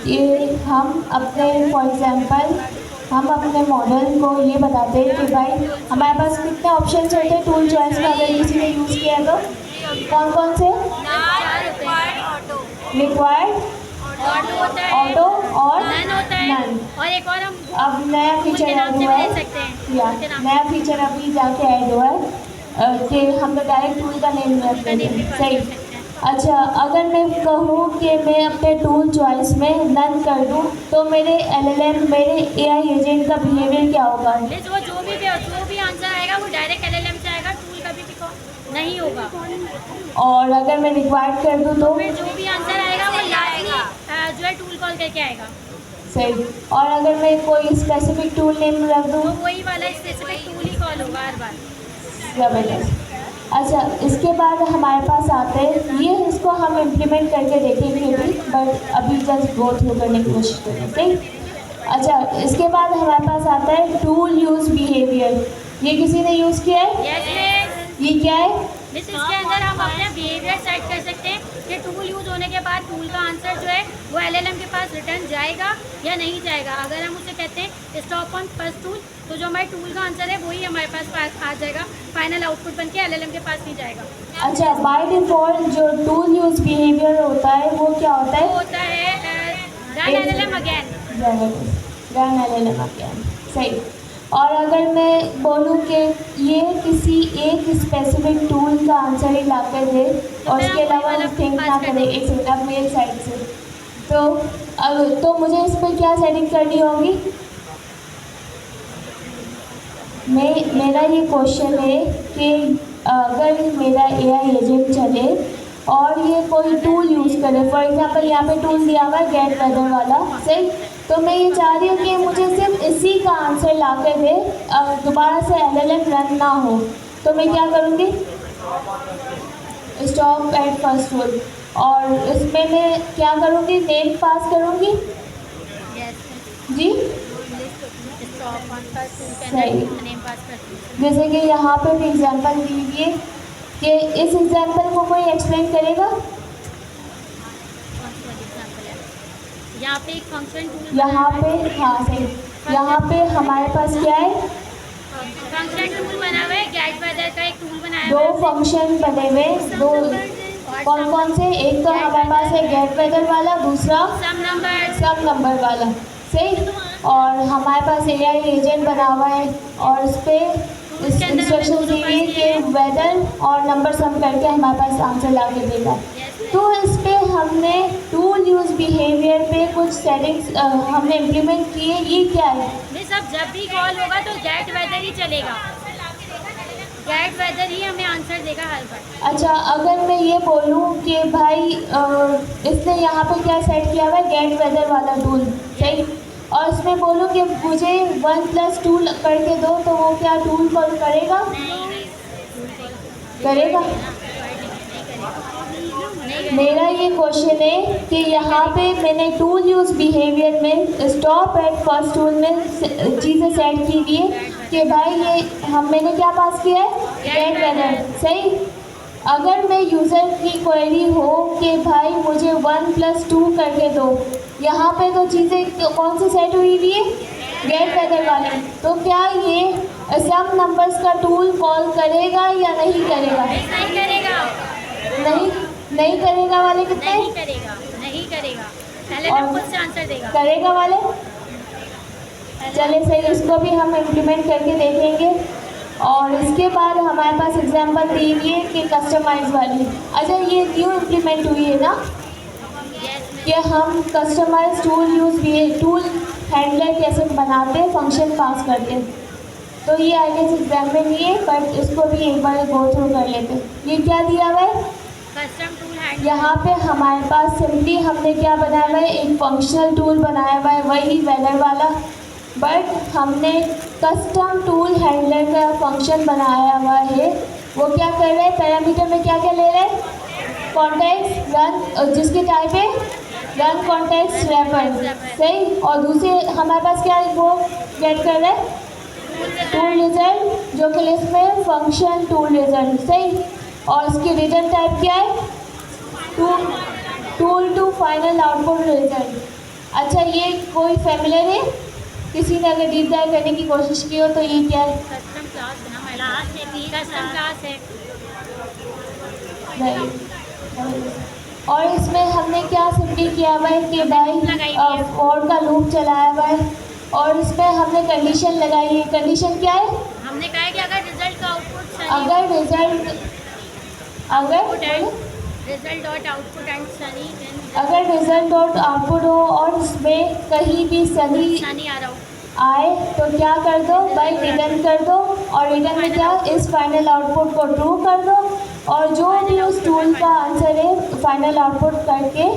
ये हम अपने फॉर एग्जांपल हम अपने मॉडल को ये बताते हैं कि भाई हमारे पास कितने ऑप्शंस होते हैं टूल चॉइस का, अगर किसी ने यूज़ किया तो कौन कौन से? रिक्वायर्ड, ऑटो और नन। और एक और हम अब नया फीचर ऐड हुआ है, या नया फीचर अभी जाके ऐड हुआ है कि हम लोग डायरेक्ट टूल का नेम रख देते हैं। सही। अच्छा, अगर मैं कहूँ कि मैं अपने टूल चॉइस में नन कर दूँ तो मेरे एलएलएम, मेरे एआई एजेंट का बिहेवियर क्या होगा? वो जो भी आंसर आएगा वो डायरेक्ट एलएलएम से आएगा, टूल कभी भी नहीं होगा। और अगर मैं रिक्वायर्ड कर दूँ तो फिर जो भी आंसर आएगा वो जो है टूल कॉल करके आएगा। सही। और अगर मैं कोई स्पेसिफिक टूल नेम रख दूँ तो वही वाला स्पेसिफिक टूल ही कॉल होगा हर बार। ज़बरदस्त। अच्छा, इसके बाद हमारे पास आते हैं, ये इसको हम इम्प्लीमेंट करके देखेंगे भी, बट अभी जस्ट गो थ्रू करने की कोशिश करें। सही। अच्छा, इसके बाद हमारे पास आता है टूल यूज़ बिहेवियर। ये किसी ने यूज़ किया है? यस। ये क्या है? मिस, इसके अंदर हम अपना बिहेवियर सेट कर सकते हैं कि टूल यूज़ होने के बाद टूल का आंसर जो है वो एलएलएम के पास रिटर्न जाएगा या नहीं जाएगा। अगर हम उसे कहते हैं स्टॉप ऑन फर्स्ट टूल, तो जो हमारे टूल का आंसर है वही हमारे पास आ जाएगा, फाइनल आउटपुट बन के एलएलएम के पास नहीं जाएगा। अच्छा, बाय डिफ़ॉल्ट जो टूल यूज़ बिहेवियर होता है वो क्या होता है? वो होता है run LLM again. Run LLM again. सही। और अगर मैं बोलूँ कि ये किसी एक स्पेसिफिक टूल का आंसर ही ला कर दे और उसके अलावा थिंक ना करे, एक सेटअप मेरे साइड से, तो मुझे इस पर क्या सेटिंग करनी होगी? मेरा ये क्वेश्चन है कि अगर मेरा एआई एजेंट चले और ये कोई टूल यूज़ करे, फॉर एग्जांपल यहाँ पे टूल दिया हुआ है गेट वेदर वाला। सही। तो मैं ये चाह रही हूँ कि मुझे सिर्फ इसी का आंसर ला कर दे, दोबारा से एलएलएम रन ना हो, तो मैं क्या करूँगी? Stop at first tool. और इसमें मैं क्या करूँगी? नेम पास करूँगी। जी स्टॉप ऑन फर्स्ट टूल के सही। अंदर नेम पास करते हैं। जैसे कि यहाँ पे भी एग्जांपल दीजिए कि इस एग्जांपल को कोई एक्सप्लेन करेगा? यहाँ पे एक फंक्शन टूल यहाँ पे, हाँ सही, यहाँ पे हमारे पास क्या है? फंक्शन टूल बना हुआ है, गेट वेदर का एक टूल बनाया दो हुआ है। फंक्शन बने हुए, दो कौन कौन से? एक तो हमारे पास है गेट वेदर वाला, दूसरा सम नंबर वाला। सही। और हमारे पास एआई एजेंट बना हुआ है और उस पर इंस्ट्रक्शन दी हुई है कि वेदर और नंबर सम करके हमारे पास आंसर ला के देगा। तो इस पे हमने टूल यूज़ बिहेवियर पे कुछ सेटिंग्स हमने इम्प्लीमेंट किए। ये क्या है? सब जब भी कॉल होगा तो गेट वेदर ही चलेगा, गेट वेदर ही हमें आंसर देगा हर बार। अच्छा, अगर मैं ये बोलूँ कि भाई इसने यहाँ पे क्या सेट किया हुआ है? गेट वेदर वाला टूल। सही। और इसमें बोलूँ कि मुझे 1+2 करके दो, तो वो क्या टूल कॉल करेगा? करेगा। मेरा ये क्वेश्चन है कि यहाँ पे मैंने टूल यूज़ बिहेवियर में स्टॉप एट फर्स्ट टूल में चीज़ें सेट की हुई है कि भाई ये मैंने क्या पास किया है? Get weather. सही। अगर मैं यूज़र की क्वेरी हो कि भाई मुझे 1+2 करके दो, यहाँ पे तो चीज़ें कौन सी सेट हुई हुई है? गेट वेदर वाली। तो क्या ये सम नंबर्स का टूल कॉल करेगा या नहीं करेगा? नहीं करेगा। नहीं करेगा वाले कितने? नहीं करेगा। एलएलएम खुद से आंसर देगा। करेगा वाले? चले सही, इसको भी हम इम्प्लीमेंट करके देखेंगे। और इसके बाद हमारे पास एग्जांपल दी हुई है कि कस्टमाइज वाली। अच्छा, ये न्यू इम्प्लीमेंट हुई है ना कि हम कस्टमाइज टूल यूज़ भी टूल हैंडलर कैसे बनाते हैं, फंक्शन पास करते हैं। तो ये आई गेस एग्जाम में नहीं है, बट इसको भी एक बार गो थ्रू कर लेते हैं। ये क्या दिया हुआ है? कस्टम टूल हैंड यहाँ पे हमारे पास सिंपली हमने क्या बनाया हुआ है, एक फंक्शनल टूल बनाया हुआ है, वही वेदर वाला, बट हमने कस्टम टूल हैंडलर का फंक्शन बनाया हुआ है। वो क्या कर रहे हैं, पैरामीटर में क्या क्या ले रहे हैं, कॉन्टेक्स्ट रन, जिसकी टाइप है रन कॉन्टेक्स्ट रैपर, सही। और दूसरे हमारे पास क्या है, वो गेट कर रहे हैं टूल रिजल्ट, जो कि लिस्ट में फंक्शन टूल रिजल्ट, सही। और इसकी रिटर्न टाइप क्या है, tool to final output result. अच्छा, ये कोई फैमिलियर है, किसी ने अगर डीप डाइव करने की कोशिश की हो तो ये क्या है, कस्टम क्लास है ना, क्लास है, कस्टम क्लास है। और इसमें हमने क्या सिंपली किया हुआ है कि भाई फॉर का लूप चलाया हुआ है, और इसमें हमने कंडीशन लगाई है। कंडीशन क्या है, हमने कहा है कि अगर रिजल्ट का आउटपुट सनी अगर result dot output and Sunny अगर रिजल्ट डॉट आउटपुट हो और इसमें कहीं भी सनी सनी आ रहा हो आए तो क्या कर दो भाई, रिटर्न कर दो। और रिटर्न में क्या, इस फाइनल आउटपुट को ट्रू कर दो, और जो भी उस टूल का आंसर है फाइनल आउटपुट करके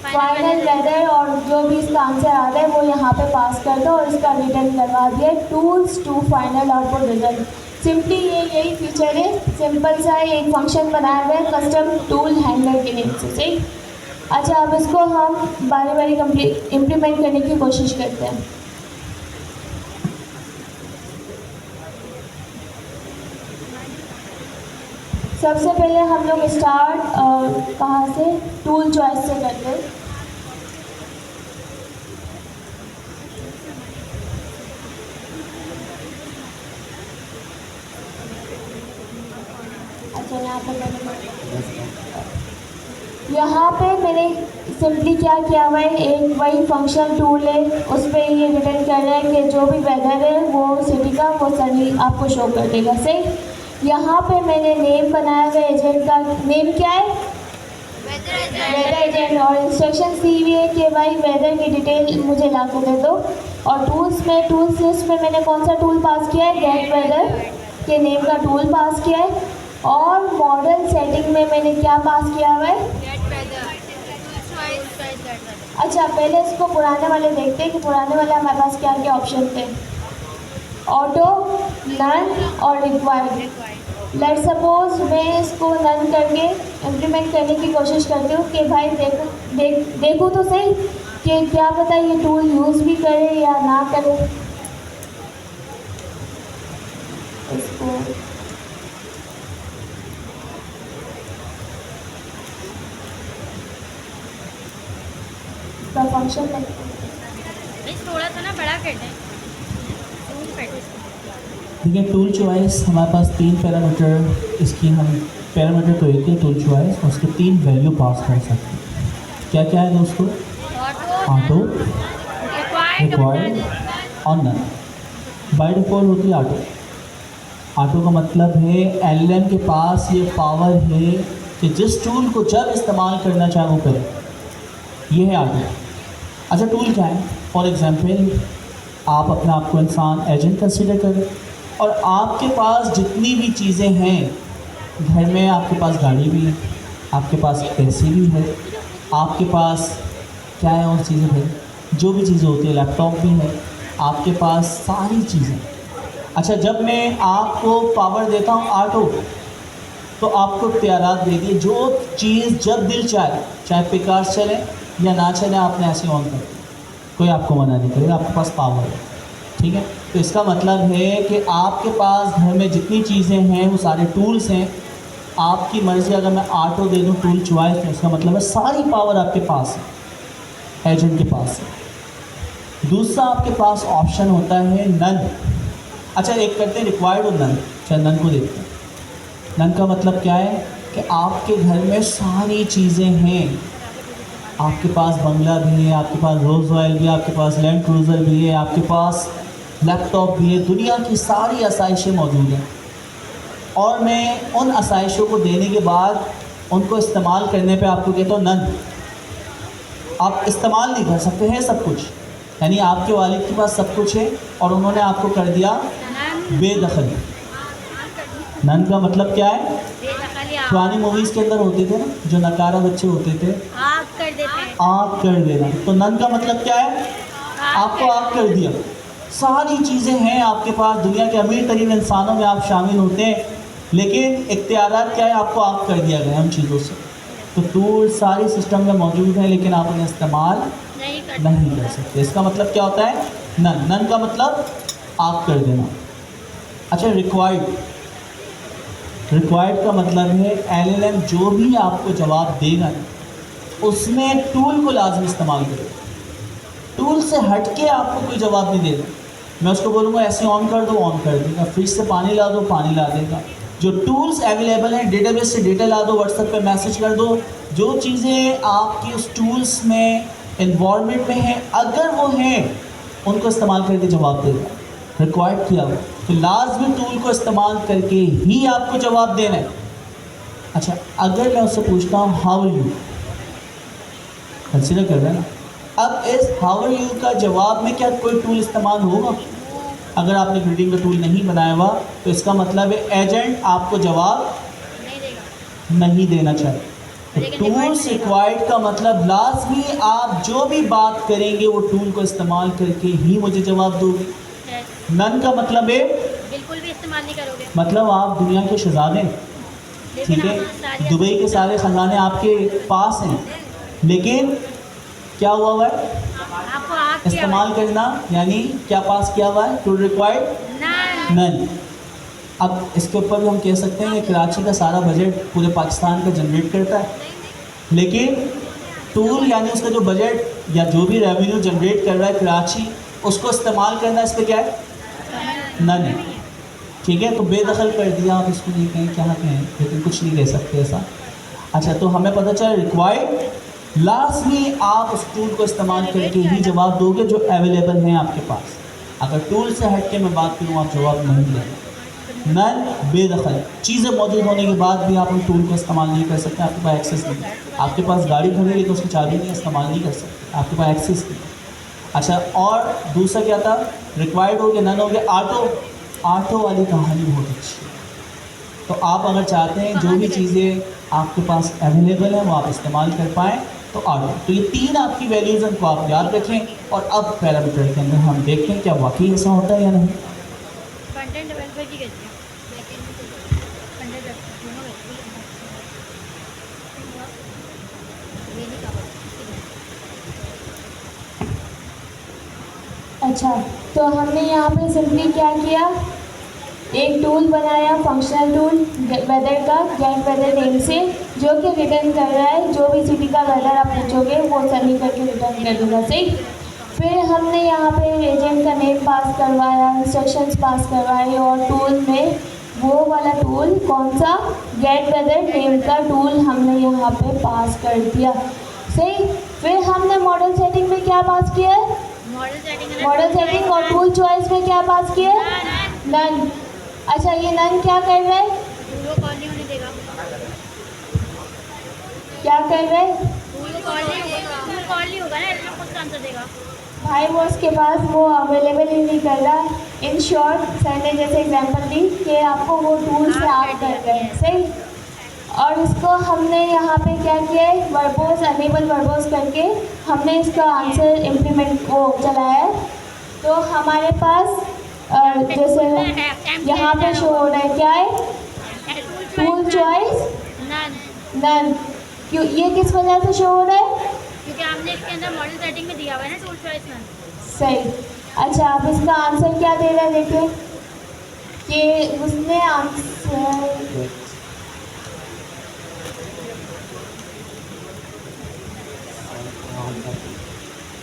फाइनल वेदर और जो भी इसका आंसर आ रहा है वो यहाँ पे पास कर दो, और इसका रिटर्न करवा दिया tools to final output result. Simply ये यही फीचर है, सिंपल सा एक फंक्शन बनाया हुआ है कस्टम टूल हैंडलर के नेम से, सही। अच्छा, अब इसको हम बारी बारी इम्प्लीमेंट करने की कोशिश करते हैं। सबसे पहले हम लोग स्टार्ट कहाँ से, टूल चॉइस से करते हैं। अच्छा, यहाँ पे मैंने सिंपली क्या किया हुआ है, एक वही फंक्शनल टूल है, उस पर ये रिटर्न कर रहा है कि जो भी वेदर है वो सिटी का वो सनी आपको शो कर देगा, सही। यहाँ पे मैंने नेम बनाया हुआ है, एजेंट का नेम क्या है, वेदर एजेंट, और इंस्ट्रक्शन दी हुई है कि भाई वेदर की डिटेल मुझे ला के दे दो। और टूल्स लिस्ट में मैंने कौन सा टूल पास किया है, गेट वेदर के नेम का टूल पास किया है। और मॉडल सेटिंग में मैंने क्या पास किया हुआ है, अच्छा पहले इसको पुराने वाले देखते हैं कि पुराने वाले हमारे पास क्या क्या ऑप्शन थे, ऑटो, नन और रिक्वायर्ड। लेट सपोज मैं इसको नन करके इम्प्लीमेंट करने की कोशिश करती हूँ कि भाई देखो तो सही कि क्या पता ये टूल यूज़ भी करे या ना करे। इसको फंक्शन थोड़ा सा ना बड़ा कर दें। देखिए, टूल चॉइस हमारे पास 3 पैरामीटर, इसकी हम पैरामीटर तो एक ही टूल चॉइस, उसके 3 वैल्यू पास कर सकते हैं। क्या क्या है दोस्तों, ऑटो, रिक्वायर्ड और नन। बाय डिफ़ॉल्ट होती है ऑटो। ऑटो का मतलब है एलएलएम के पास ये पावर है कि जिस टूल को जब इस्तेमाल करना चाहे वो करे, ये है ऑटो। अच्छा, टूल क्या है, फॉर एग्जांपल आप अपने आप को इंसान एजेंट कंसीडर करें, और आपके पास जितनी भी चीज़ें हैं घर में, आपके पास गाड़ी भी है, आपके पास एसी भी है, आपके पास क्या है और चीज़ें हैं, जो भी चीज़ें होती है, लैपटॉप भी है, आपके पास सारी चीज़ें। अच्छा, जब मैं आपको पावर देता हूँ ऑटो, तो आपको इख्तियारात दे दिए, जो चीज़ जब दिल चाहे पिकास चले या ना चले, आपने ऐसे ऑन कर दिया, कोई आपको मना नहीं करेगा, आपके पास पावर है, ठीक है। तो इसका मतलब है कि आपके पास घर में जितनी चीज़ें हैं वो सारे टूल्स हैं, आपकी मर्ज़ी। अगर मैं ऑटो दे दूँ टूल चॉइस, तो इसका मतलब है सारी पावर आपके पास है, एजेंट के पास है। दूसरा आपके पास ऑप्शन होता है नन। अच्छा, एक करते हैं रिक्वायर्ड और नन। चल नन को देखते हैं। नन का मतलब क्या है कि आपके घर में सारी चीज़ें हैं, आपके पास बंगला भी है, आपके पास रोज़ रॉयल भी है, आपके पास लैंड क्रूज़र भी है, आपके पास लैपटॉप भी है, दुनिया की सारी आसाइशें मौजूद हैं, और मैं उन आसाइशों को देने के बाद उनको इस्तेमाल करने पे आपको कहता हूँ नन। आप इस्तेमाल नहीं कर सकते हैं सब कुछ, यानी आपके वालिद के पास सब कुछ है और उन्होंने आपको कर दिया बेदखल। नन का मतलब क्या है, ओनली पुरानी मूवीज़ के अंदर होते थे ना, जो नकारा बच्चे होते थे, आग कर देते हैं। आग कर देना। तो नन का मतलब क्या है? आपको आग कर दिया। सारी चीज़ें हैं आपके पास, दुनिया के अमीर तरीन इंसानों में आप शामिल होते हैं, लेकिन इख्तियारात क्या है? आपको आग कर दिया गया उन चीज़ों से। तो टूल सारी सिस्टम में मौजूद है, लेकिन आप उन्हें इस्तेमाल नहीं कर सकते। इसका मतलब क्या होता है? नन। नन का मतलब आग कर देना। अच्छा, रिक्वायर्ड का मतलब है एलएलएम जो भी आपको जवाब देगा उसमें टूल को लाजमी इस्तेमाल करेगा। टूल से हट के आपको कोई जवाब नहीं देगा। मैं उसको बोलूँगा ऐसे ऑन कर दो, ऑन कर देगा। फ्रिज से पानी ला दो, पानी ला देगा। जो टूल्स अवेलेबल हैं, डेटाबेस से डेटा ला दो, व्हाट्सएप पे मैसेज कर दो, जो चीज़ें आपकी उस टूल्स में इन्वॉल्वमेंट में हैं, अगर वो हैं उनको इस्तेमाल करके जवाब देगा। रिक्वायर्ड किया हुआ तो लाजमी टूल को इस्तेमाल करके ही आपको जवाब देना है। अच्छा, अगर मैं उससे पूछता हूँ हाउ आर यू, कंसिडर कर रहे हैं ना। अब इस हाउ आर यू का जवाब में क्या कोई टूल इस्तेमाल होगा? अगर आपने ग्रीटिंग का टूल नहीं बनाया हुआ तो इसका मतलब है एजेंट आपको जवाब नहीं देना चाहिए। तो टूल्स रिक्वायर्ड का मतलब लाजमी आप जो भी बात करेंगे वो टूल को इस्तेमाल करके ही मुझे जवाब दोगे। नन का मतलब है बिल्कुल भी इस्तेमाल नहीं करोगे। मतलब आप दुनिया के शहजादे, ठीक है, दुबई के सारे खजाने आपके पास हैं, लेकिन क्या हुआ है? आपको आग इस्तेमाल करना यानी क्या पास किया हुआ है? Tool required none. अब इसके ऊपर भी हम कह सकते हैं कि कराची का सारा बजट पूरे पाकिस्तान का जनरेट करता है, लेकिन टूल यानी उसका जो बजट या जो भी रेवेन्यू जनरेट कर रहा है कराची, उसको इस्तेमाल करना इस पर क्या है? नन है। ठीक है, तो बेदखल कर दिया। आप इसको नहीं कहें, क्या कहें, लेकिन कुछ नहीं कह सकते ऐसा। अच्छा, तो हमें पता चला रिक्वायर्ड लाजमी आप उस टूल को इस्तेमाल करके ही जवाब दोगे जो अवेलेबल हैं आपके पास। अगर टूल से हट के मैं बात करूँ आप जवाब नहीं देंगे। नन बेदखल, चीज़ें मौजूद होने के बाद भी आप उन टूल को इस्तेमाल नहीं कर सकते, आपके पास एक्सेस नहीं। आपके पास गाड़ी खड़ी है तो उसकी चाबी नहीं, इस्तेमाल नहीं कर सकते, आपके पास एक्सेस नहीं। अच्छा, और दूसरा क्या था? रिक्वायर्ड हो गया, नन हो गया। आटो वाली कहानी बहुत अच्छी है। तो आप अगर चाहते हैं जो भी चीज़ें आपके पास अवेलेबल हैं वो आप इस्तेमाल कर पाएँ तो आटो। तो ये तीन आपकी वैल्यूज़ हैं, को आप याद रखें। और अब पैरामीटर के अंदर हम देखते हैं क्या वाकई ऐसा होता है या नहीं। कंटेंट डेवलपर की कहते हैं। अच्छा, तो हमने यहाँ पे सिंपली क्या किया, एक टूल बनाया, फंक्शनल टूल वेदर का, गेट वेदर नेम से, जो कि रिटर्न कर रहा है जो भी सिटी का वेदर आप पूछोगे वो सभी करके रिटर्न कर देगा। सही। फिर हमने यहाँ पे एजेंट का नेम पास करवाया, इंस्ट्रक्शंस पास करवाए, और टूल में वो वाला टूल कौन सा, गेट वेदर नेम का टूल हमने यहाँ पे पास कर दिया। सही। फिर हमने मॉडल सेटिंग में क्या पास किया है? मॉडल सेटिंग और टूल चॉइस में क्या पास किया है? नन। अच्छा, ये नन क्या कर रहा है? टूल को कॉल नहीं होने देगा। क्या कर रहा है? टूल को कॉल नहीं होगा ना, इसमें खुद आंसर देगा। भाई वो उसके पास वो अवेलेबल ही नहीं कर रहा। इन शॉर्ट सर ने जैसे एग्जांपल दी कि आपको वो टूल से आप कर रहे हैं। सही। और इसको हमने यहाँ पे क्या किया है, वर्बोस, अनेबल वर्बोस करके हमने इसका आंसर इम्प्लीमेंट वो चलाया है। तो हमारे पास जैसे यहाँ पे शो हो रहा है क्या है, टूल चॉइस नन। क्यों, ये किस वजह से शो हो रहा है? क्योंकि हमने इसके अंदर मॉडल सेटिंग में दिया हुआ है ना टूल चॉइस नन। सही। अच्छा, अब इसका आंसर क्या दे रहा है, देखिए कि उसने आंसर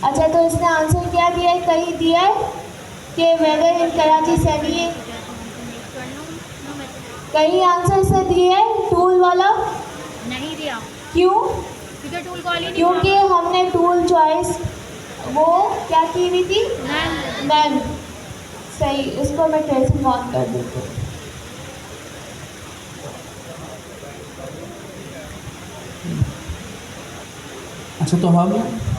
अच्छा, तो इसने आंसर क्या दिया है, कहीं दिया है कि वेदर इन कराची सनी है, कहीं आंसर से दिए है टूल वाला नहीं दिया। क्यों? क्योंकि टूल कॉल ही नहीं, क्योंकि हमने टूल चॉइस वो क्या की हुई थी, नन। सही। इसको मैं ट्रेसिंग ऑन कर देती हूँ। अच्छा, तो हम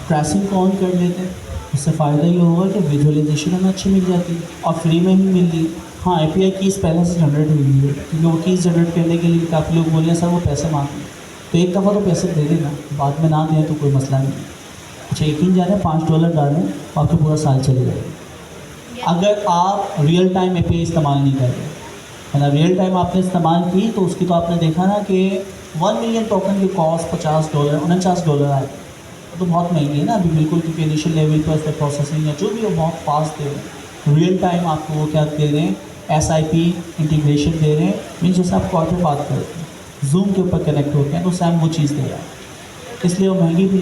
ट्रेसिंग को ऑन कर लेते हैं। इससे फ़ायदा ये होगा कि विजुअलाइजेशन हमें अच्छी मिल जाती है और फ्री में ही मिल रही है। हाँ API कीज़ पहले से जनरेट हुई है, क्योंकि वो कीज़ जनरेट करने के लिए काफ़ी लोग बोल रहे हैं सर वो पैसे मांगते हैं, तो एक दफ़ा तो पैसे दे देना, बाद में ना दें तो कोई मसला नहीं। अच्छा यकीन जाने $5 डालें तो आपको पूरा साल चले जाएगा। अगर आप रियल टाइम API इस्तेमाल नहीं कर रहे, मतलब रियल टाइम आपने इस्तेमाल की तो उसकी तो आपने देखा ना कि 1 मिलियन टोकन की कॉस्ट $50 $49 आए, तो बहुत महंगी है ना अभी बिल्कुल, क्योंकि इनिशियल लेवल पर इसका प्रोसेसिंग या जो भी वो बहुत फास्ट दे रहे हैं। रियल टाइम आपको वो क्या दे रहे हैं, SIP इंटीग्रेशन दे रहे हैं, मीन जैसे आप कॉल पे बात करते हैं जूम के ऊपर कनेक्ट होते हैं तो सैम वो चीज़ दे रहा है, इसलिए वो महंगी भी।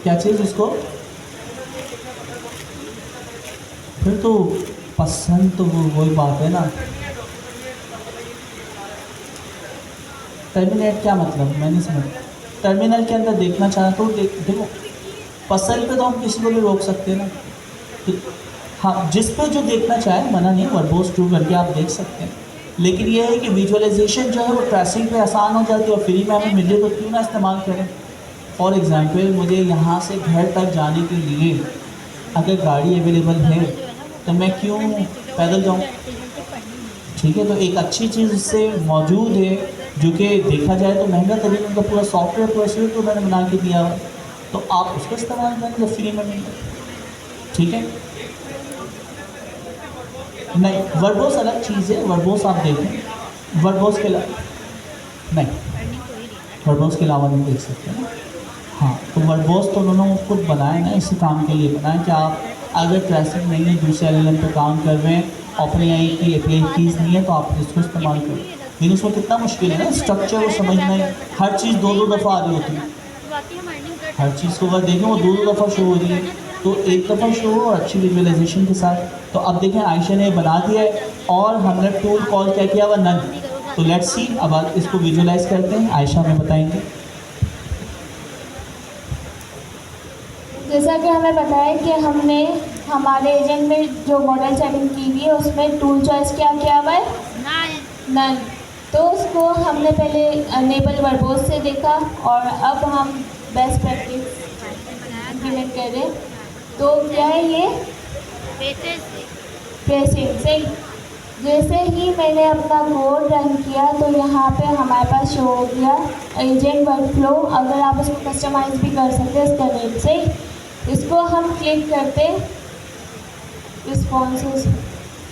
क्या चीज़ उसको फिर तो पसंद, तो वो वही बात है ना। टर्मिनेट क्या मतलब, मैंने समझ, टर्मिनल के अंदर देखना चाहा तो देखो पसंद पे तो हम किसी को भी रोक सकते हैं ना, तो हाँ जिस पे जो देखना चाहे मना नहीं, वर्बोस ट्रू करके आप देख सकते हैं, लेकिन ये है कि विजुअलाइजेशन जो है वो ट्रेसिंग पे आसान हो जाती है और फ्री में हमें मिले तो क्यों ना इस्तेमाल करें। फॉर एग्ज़ाम्पल मुझे यहाँ से घर तक जाने के लिए अगर गाड़ी अवेलेबल है तो मैं क्यों पैदल जाऊँ, ठीक है। तो एक अच्छी चीज़ इससे मौजूद है जो कि देखा जाए तो महंगा तरीके उनका पूरा सॉफ्टवेयर पूरा स्विफ्ट उन्होंने बना के दिया हुआ, तो आप उसका इस्तेमाल करें जो फ्री में मिले, ठीक है। नहीं वर्बोस अलग चीज़ है, वर्बोस आप देखें, वर्बोस के अलावा नहीं, वर्बोस के अलावा नहीं देख सकते ना। हाँ तो वर्बोस तो उन्होंने खुद बनाए ना, इसी काम के लिए बनाए कि आप अगर ट्रैफिक नहीं है, दूसरे LLM पे काम कर रहे हैं, OpenAI की API कीज़ नहीं है तो आप इसको इस्तेमाल करें। लेकिन उसमें कितना मुश्किल है ना स्ट्रक्चर को समझना है, हर चीज़ दो दफ़ा आ रही होती है, हर चीज़ को अगर देखें वो दो दफ़ा शो हो रही है, तो एक दफ़ा शो हो और अच्छी विजुअलाइजेशन के साथ। तो अब देखें आयशा ने बना दिया है और हमने टूल कॉल क्या किया हुआ नन, तो लेट्स सी अब आप इसको विजुअलाइज करते हैं, आयशा हमें बताएंगे। जैसा कि हमें बताया कि हमने हमारे एजेंट में जो मॉडल सेटिंग की हुई है उसमें टूल चॉइस क्या किया हुआ है, नन। तो उसको हमने पहले अनेबल वर्बोस से देखा और अब हम बेस्ट प्रैक्टिस इम्प्लीमेंट कर रहे हैं। तो क्या है ये प्रेसिंग से, जैसे ही मैंने अपना कोड रन किया तो यहाँ पे हमारे पास शो हो गया एजेंट वर्कफ्लो। अगर आप इसको कस्टमाइज भी कर सकते हैं इसका नेम से, इसको हम क्लिक करते रिस्पॉन्सेस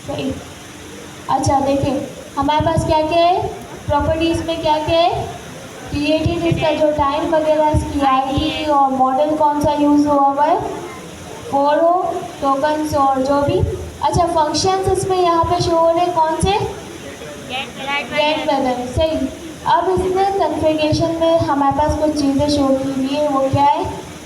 सही। अच्छा देखिए हमारे पास क्या क्या है, प्रॉपर्टीज़ में क्या क्या है, क्रिएटेड इसका जो टाइम वगैरह, इसकी ID और मॉडल कौन सा यूज़ हुआ हुआ है, फोर हो टोकन्स और जो भी। अच्छा फंक्शंस इसमें यहाँ पे शो हो रहे कौन से, गेट वेदर सही। अब इसमें कन्फिग्रेशन में हमारे पास कुछ चीज़ें शो की हुई है, वो क्या है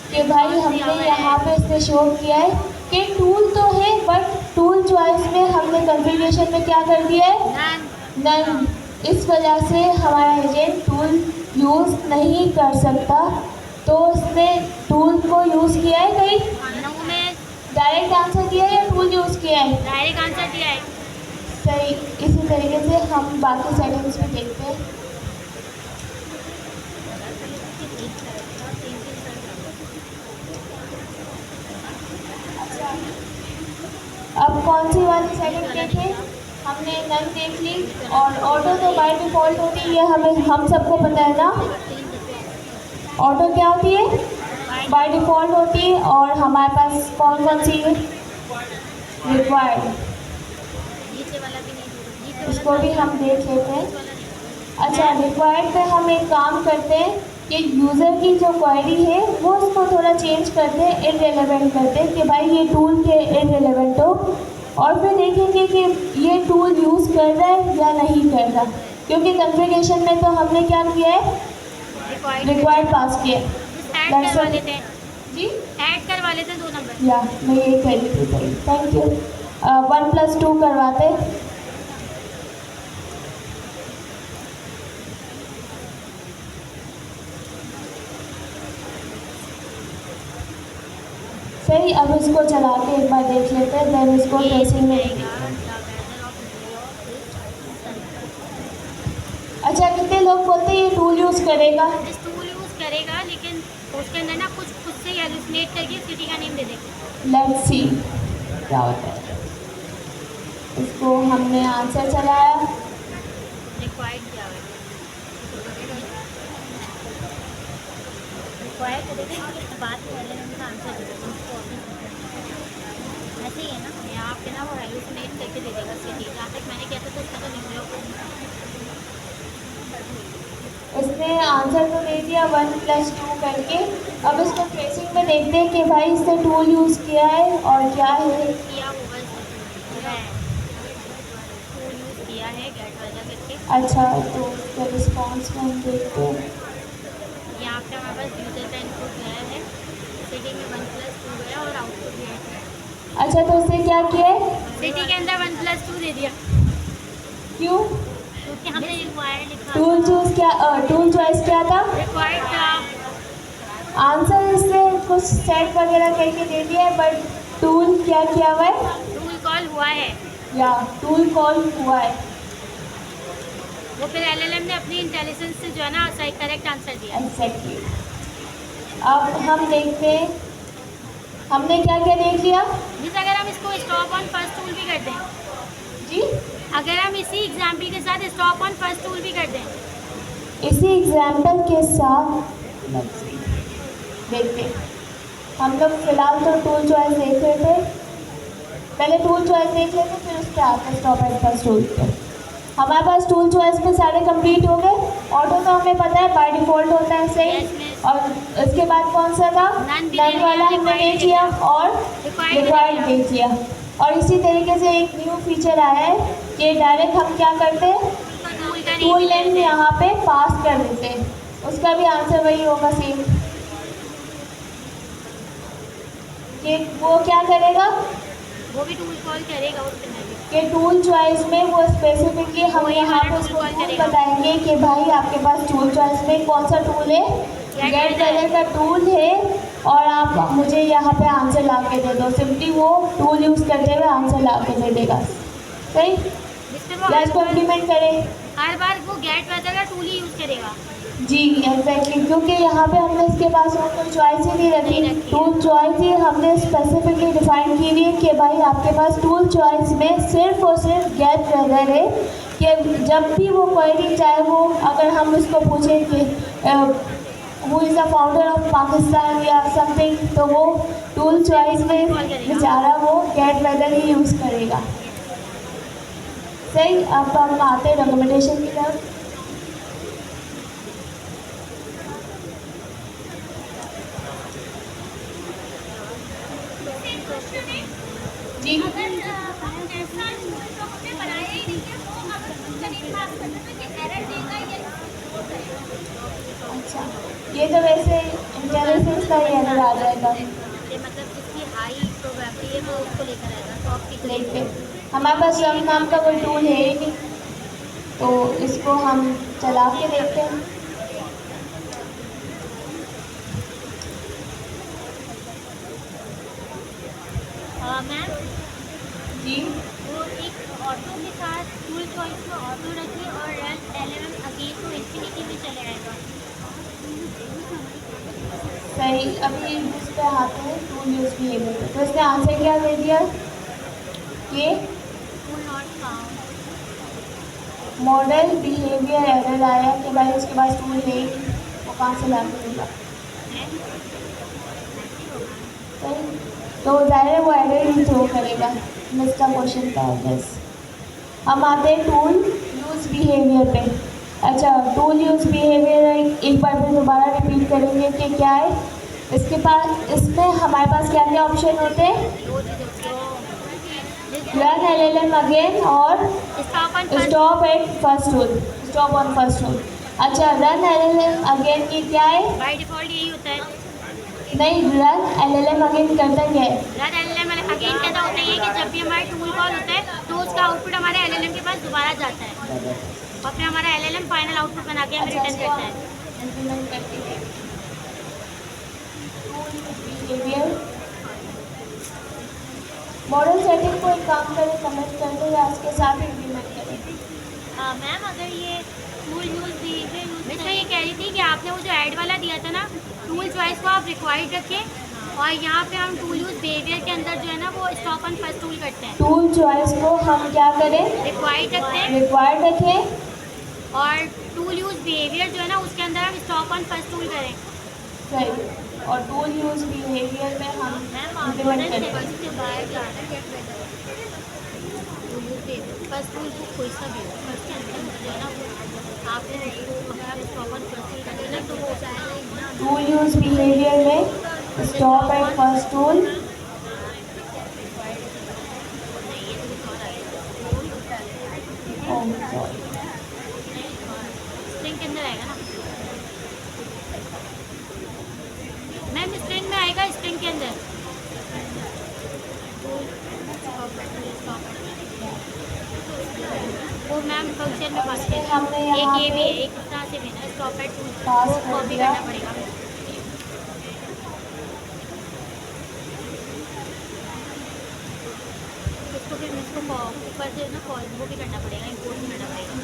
कि भाई हमने यहाँ पे इसमें शो किया है कि टूल तो है बट टूल चॉइस में हमने कन्फिग्रेशन में क्या कर दिया है, नन। इस वजह से हमारा एजेंट टूल यूज़ नहीं कर सकता, तो उसने टूल को यूज़ किया है कहीं, डायरेक्ट आंसर दिया है या टूल यूज़ किया है, डायरेक्ट आंसर दिया है सही। इसी तरीके से हम बाकी सेटिंग्स में देखते हैं। अब कौन सी वाली सेटिंग देखें, हमने नन देख ली और ऑटो तो बाय डिफ़ॉल्ट होती है, हमें हम सबको पता है ना ऑटो क्या होती है, बाय डिफ़ॉल्ट होती है। और हमारे पास कौन कौन सी है रिक्वायर्ड, इसको भी हम देख लेते हैं। अच्छा रिक्वायर्ड पे हम एक काम करते हैं कि यूज़र की जो क्वेरी है वो उसको थोड़ा चेंज करते हैं, इररिलेवेंट करते हैं कि भाई ये टूल के इररिलेवेंट हो, और फिर देखेंगे कि ये टूल यूज़ कर रहा है या नहीं कर रहा, क्योंकि कॉन्फ़िगरेशन में तो हमने क्या किया है, रिक्वायर्ड पास किया जी, ऐड करवा लेते हैं 2 नंबर। या मैं यही कह रही थी, थैंक यू। 1+2 करवाते, सही। अब इसको चला के एक बार देख लेते हैं, देन इसको टेस्टिंग में। अच्छा कितने लोग बोलते हैं ये टूल यूज़ करेगा, टूल यूज़ करेगा लेकिन उसके अंदर ना कुछ खुद से हेलुसिनेट करके सिटी का नेम दे देगा। लेट्स सी क्या होता है। इसको हमने आंसर चलाया, रिक्वायर्ड क्या है, रिक्वायर्ड करेंगे बात पहले हमने आंसर दे देगा ऐसे ही है ना। यहाँ पे ना वो हेलुसिनेट करके दे देगा सिटी, जहाँ तक मैंने किया था तो उसका तो निकला। इसने आंसर तो दे दिया 1+2 करके। अब इसको ट्रेसिंग में देखते हैं कि भाई इसने टूल यूज़ किया है और क्या है। किया होगा टूल यूज़ किया है गेट वाला करके। अच्छा, तो उसका रिस्पॉन्स में हम देखते हैं। यहाँ पे हमारे पास यूजर का इनपुट गया है, सिटी में 1+2 गया और आउटपुट दिया है। अच्छा, तो उसने क्या किया है? सिटी के अंदर 1+2 दे दिया क्यों? क्योंकि हमने रिक्वायर्ड लिखा टूल चूज क्या, टूल चॉइस क्या था? रिक्वायर्ड था। आंसर इसने कुछ सेट वगैरह करके दे दिया है, बट टूल क्या किया हुआ है? टूल कॉल हुआ है, या टूल कॉल हुआ है। वो फिर एलएलएम ने अपनी इंटेलिजेंस से जो है ना सही करेक्ट आंसर दिया। एग्जैक्टली। अब हम देखते हैं हमने क्या क्या देख लिया जिस अगर हम इसको स्टॉप ऑन फर्स्ट टूल भी कर दें, जी। अगर हम इसी एग्जाम्पल के साथ स्टॉप ऑन फर्स्ट टूल भी कर दें, इसी एग्जाम्पल के साथ देखते हैं। हम लोग फिलहाल तो टूल चॉइस देख रहे थे, पहले टूल चॉइस देख लेते फिर उसके आगे स्टॉप एट फर्स्ट टूल पे। हमारे पास टूल चॉइस में सारे कंप्लीट हो गए। ऑटो तो हमें पता है बाय डिफ़ॉल्ट होता है, सही। और इसके बाद कौन सा था? नन वाला हमने देख लिया और रिक्वायर्ड देख लिया। और इसी तरीके से एक न्यू फीचर आया है कि डायरेक्ट हम क्या करते हैं, टूल नेम यहाँ पे पास कर देते हैं। उसका भी आंसर वही होगा सेम, कि वो क्या करेगा वो भी टूल कॉल करेगा उसके अंदर। कि टूल चॉइस में वो स्पेसिफिकली हम वही यहाँ पे हमारा उसको टूल टूल करेगा। बताएंगे कि भाई आपके पास टूल चॉइस में कौन सा टूल है, गेट कलर का टूल है, और आप मुझे यहाँ पे आंसर ला के दे दो। सिंपली वो टूल यूज़ करते हुए आंसर ला के दे देगा, सही। जिससे वो या इसको इम्प्लीमेंट करें। हर बार वो गेट वेदर का टूल ही यूज़ करेगा। जी एग्जैक्टली, क्योंकि यहाँ पे हमने इसके पास और कोई चॉइस ही नहीं रखी। टूल चॉइस ही हमने स्पेसिफिकली डिफाइन की हुई है कि भाई आपके पास टूल चॉइस में सिर्फ और सिर्फ गेट वेदर है, कि जब भी वो क्वेरी, चाहे वो अगर हम उसको पूछें कि who is the founder of Pakistan या समथिंग, तो वो टूल चॉइस में बेचारा वो गेट वेदर ही यूज़ करेगा, सही। अब हम आते हैं डॉक्यूमेंटेशन की तरफ। जी, अच्छा, ये तो वैसे इंटेलिजेंस का ही एरर आ जाएगा। ये मतलब जिसकी हाई प्रोबेबिलिटी है वो उसको लेकर आएगा, टॉप की देखते हमारे पास सम नाम का कोई टूल है ही नहीं, तो इसको हम चला के देखते हैं। मैम जी, वो एक ऑटो के साथ टूल चॉइस में ऑटो रखिए और रन एलएलएम अगेन तो इंफिनिटी में चले आएगा। सही। अभी इस पे आते हैं टूल यूज बिहेवियर पे। तो इसने आंसर क्या दे दिया कि tool not found. Model behaviour error आया कि भाई उसके पास टूल है ही नहीं, वो कहाँ से ला के देगा, सही। तो ज़ाहिर है वो एरर ही थ्रो करेगा, मिस का क्वेश्चन था बस। हम आते हैं टूल यूज़ बिहेवियर पे। अच्छा, टूल यूज़ बिहेवियर एक बार फिर दोबारा रिपीट करेंगे कि क्या है इसके पास। इसमें हमारे पास क्या क्या ऑप्शन होते हैं? रन एलएलएम अगेन और stop at first tool, stop on first tool. अच्छा, रन एलएलएम अगेन ये क्या है? बाय डिफॉल्ट यही होता है। नहीं, रन एलएलएम अगेन करता क्या है? रन एलएलएम अगेन कहता होता है कि जब भी हमारा टूल कॉल होता है तो उसका आउटपुट हमारे एलएलएम के पास दोबारा जाता है और फिर हमारा एलएलएम फाइनल आउटपुट बना के हमें रिटर्न करता है। इम्प्लीमेंट करते हैं बिहेवियर मॉडल सेटिंग को। एक काम करें, कमेंट कर दो या इसके साथ इम्प्लीमेंट करें। मैम अगर ये टूल यूज़ बिहेवियर मैं तो ये कह रही थी कि आपने वो जो ऐड वाला दिया था ना, टूल चॉइस को आप रिक्वायर्ड रखें और यहाँ पे हम टूल यूज बिहेवियर के अंदर जो है ना वो स्टॉप ऑन फर्स्ट टूल करते हैं, टूल चॉइस को हम क्या करें, रिक्वायर्ड रखते हैं। रिक्वायर्ड रखें। और टूल यूज बिहेवियर जो है ना उसके अंदर हम स्टॉप ऑन फर्स्ट टूल करें। सही। और टूल यूज बिहेवियर में हम इम्प्लीमेंट करें। फर्स्ट टूल कोई सा भी हो, फर्स्ट के अंदर जो है ना आपने अगर आप स्टॉप ऑन फर्स्ट टूल करेंगे ना तो वो टूल यूज बिहेवियर में stop at first tool. String के अंदर आएगा ना मैम, स्ट्रिंग में आएगा, स्ट्रिंग के अंदर वो मैम फंक्शन में पास किया। हमने एक यहाँ ये भी पे है, एक तरह से भी ना स्टॉप एट टूल पास वो कर कॉपी दिया। करना पड़ेगा। उसको फिर इसको ऊपर से ना कॉल वो भी करना पड़ेगा, इम्पोर्ट भी करना पड़ेगा।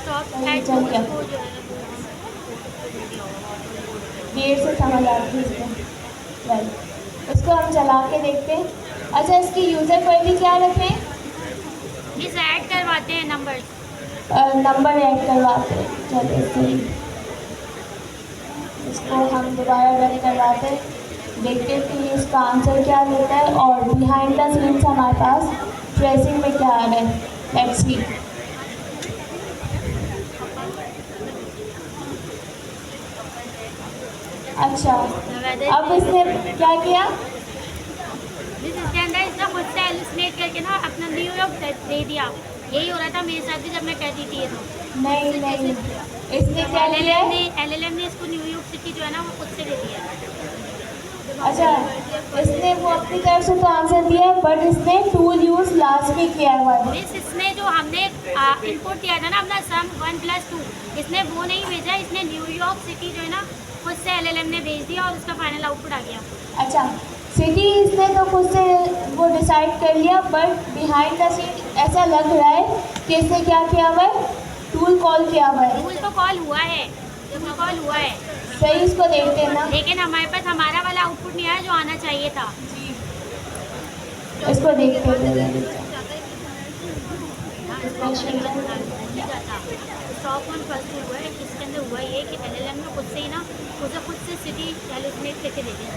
स्टॉप एट चल टूल गया। को जो है वो हम देर से समझ आती है इसको। राइट। उसको हम चला के देखते हैं। अच्छा, इसकी यूज़र क्वेरी क्या रखें? इस ऐड करवाते हैं नंबर्स। नंबर ऐड करवाते हैं। चलिए सही। इसको हम दोबारा रन करवाते हैं, देखते हैं कि इसका आंसर क्या देता है और बिहाइंड द सीन्स हमारे पास ट्रेसिंग में क्या आ रहा है। Let's see. अच्छा, अब इसने क्या किया? इसके अंदर इसने खुद से एलुसिनेट करके ना अपना न्यूयॉर्क दे दिया। यही हो रहा था मेरे साथ भी जब मैं कहती थी ये तो। नहीं नहीं, इसने क्या किया है? एलएलएम ने इसको न्यूयॉर्क सिटी जो है ना वो खुद से दे दिया। अच्छा, इसने वो अपनी तरफ से तो आंसर दिया है, बट इसने टूल यूज़ लास्ट में किया हुआ है। मिस इसने जो हमने इनपुट दिया था ना अपना सम 1+2, इसने वो नहीं भेजा, इसने न्यूयॉर्क सिटी जो है ना खुद से एलएलएम ने भेज दिया और उसका फाइनल आउटपुट आ गया। अच्छा, सिटी इसने तो खुद से वो डिसाइड कर लिया, बट बिहाइंड द सीन ऐसा लग रहा है कि इसने क्या किया हुआ है? टूल कॉल किया हुआ है। टूल तो कॉल हुआ है, टूल कॉल हुआ है, सही। इसको देखते हैं ना, लेकिन हमारे पास हमारा वाला आउटपुट नहीं आया जो आना चाहिए था। इसको देखते हैं। स्टॉप ऑन फर्स्ट हुआ है, इसके अंदर हुआ ये कि एलएलएम ने खुद से ही ना उसे खुद से सिटी एलुसिनेट करके दे दिया।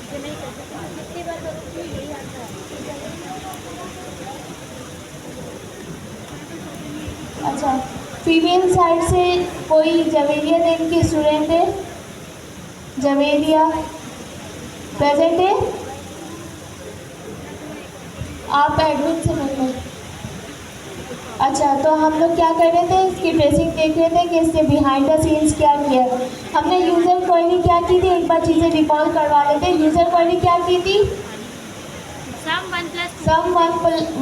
कितनी बार करूँगी यही आता है। अच्छा, फीमेल साइड से कोई जवेलिया नेम की स्टूडेंट है? जवेलिया प्रेजेंट है? आप एडमिन से मिल लें। अच्छा, तो हम लोग क्या कर रहे थे? इसकी ट्रेसिंग देख रहे थे कि इसने बिहाइंड द सीन्स क्या किया है। हमने यूज़र क्वेरी क्या की थी? एक बार चीज़ें रिकॉल करवा लेते हैं। यूज़र क्वेरी क्या की थी? सम 1+2 सम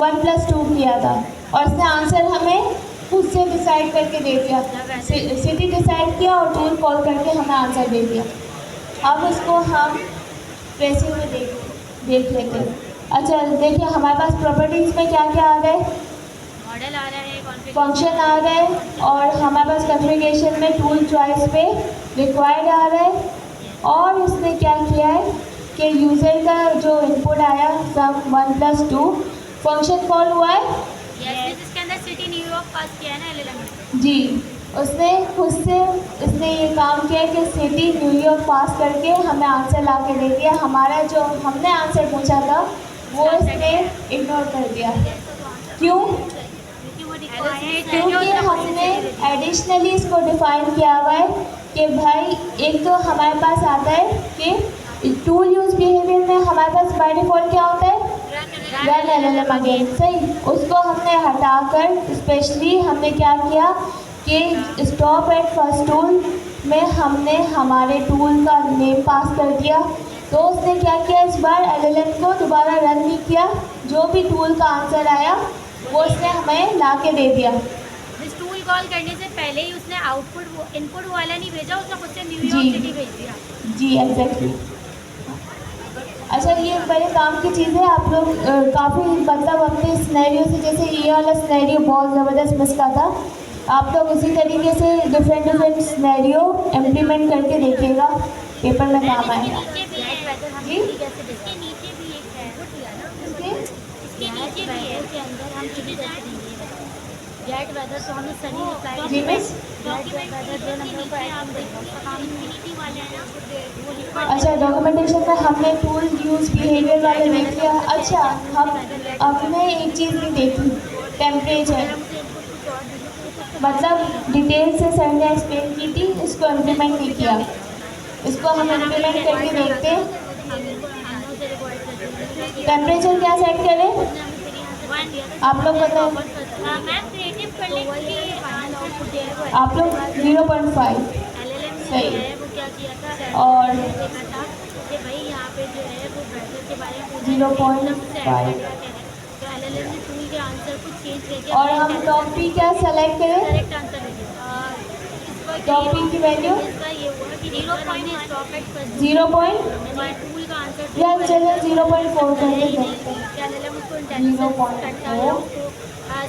1+2 किया था और इसने आंसर हमें खुद से डिसाइड करके दे दिया। सिटी डिसाइड किया और टूल कॉल करके हमें आंसर दे दिया। अब इसको हम ट्रेसिंग में देख लेते हैं। अच्छा, देखिए हमारे पास प्रॉपर्टीज़ में क्या क्या आ रहा है? मॉडल आ रहा है, फंक्शन आ रहा है और हमारे पास कॉन्फ़िगरेशन में टूल चॉइस पे रिक्वायर्ड आ रहा है। और इसने क्या किया है कि यूज़र का जो इनपुट आया सम 1+2 फंक्शन कॉल हुआ है। इसके अंदर सिटी न्यूयॉर्क पास किया है ना एलएलएम ने। जी, उसने खुद से इसने ये काम किया कि सिटी न्यूयॉर्क पास करके हमें आंसर ला के दे दिया। हमारा जो हमने आंसर पूछा था वो इसने इग्नोर कर दिया। क्यों? क्योंकि हमने एडिशनली इसको डिफ़ाइन किया हुआ है कि भाई एक तो हमारे पास आता है कि टूल यूज़ बिहेवियर में हमारे पास बाय डिफ़ॉल्ट क्या होता है? Run LLM again. सही। उसको हमने हटाकर स्पेशली हमने क्या किया कि स्टॉप एट फर्स्ट टूल में हमने हमारे टूल का नेम पास कर दिया। तो उसने क्या किया, इस बार एलएलएम को दोबारा रन नहीं किया, जो भी टूल का आंसर आया वो उसने हमें ला के दे दिया। इस टूल कॉल करने से पहले ही उसने आउटपुट इनपुट वाला नहीं भेजा, उसने खुद से न्यूयॉर्क सिटी भेज दिया। जी एग्जैक्टली। अच्छा, ये बड़े काम की चीज़ है। आप लोग काफ़ी मतलब अपने स्नैरियो से, जैसे ये वाला स्नैरियो बहुत ज़बरदस्त मिस का था, आप लोग उसी तरीके से डिफरेंट स्नैरियो इम्प्लीमेंट करके देखिएगा। पेपर में काम आएगा। नीचे भी है वेदर हम जी? कैसे इसके नीचे भी एक है वो दिया ना इसके इसके नीचे भी है के अंदर हम चीज़ कैसे देंगे जेट वेदर तो हमें सनी रिप्लाई जी मिस। जेट वेदर जो नंबर पर हम इन्फिनिटी वाले हैं ना वो लिखा अच्छा, डॉक्यूमेंटेशन में हमने टूल यूज़ बिहेवियर वाले देख लिया। अच्छा, हम अपने एक चीज़ भी देखी, टेम्परेचर, मतलब डिटेल से सर ने एक्सप्लेन की थी, इसको इम्प्लीमेंट नहीं किया। इसको हम इम्प्लीमेंट करके देखते हैं। टेम्परेचर क्या सेट करें आप लोग बताओ। मैम क्रिएटिव करने के लिए आप लोग 0.5 LLM सही। है वो क्या किया था और देखा था कि भाई यहाँ पे जो है वो ब्राउज़र के बारे में 0.5 तो LLM ने टूल के आंसर को चेंज करके और हम टॉपिक क्या सेलेक्ट करें, करेक्ट आंसर दे टॉपिक की वैल्यू इसका ये हुआ कि 0.5 स्टॉप एट फर्स्ट 0. टूल का आंसर या चलो 0.4 करके देखते हैं। LLM उसको 0.4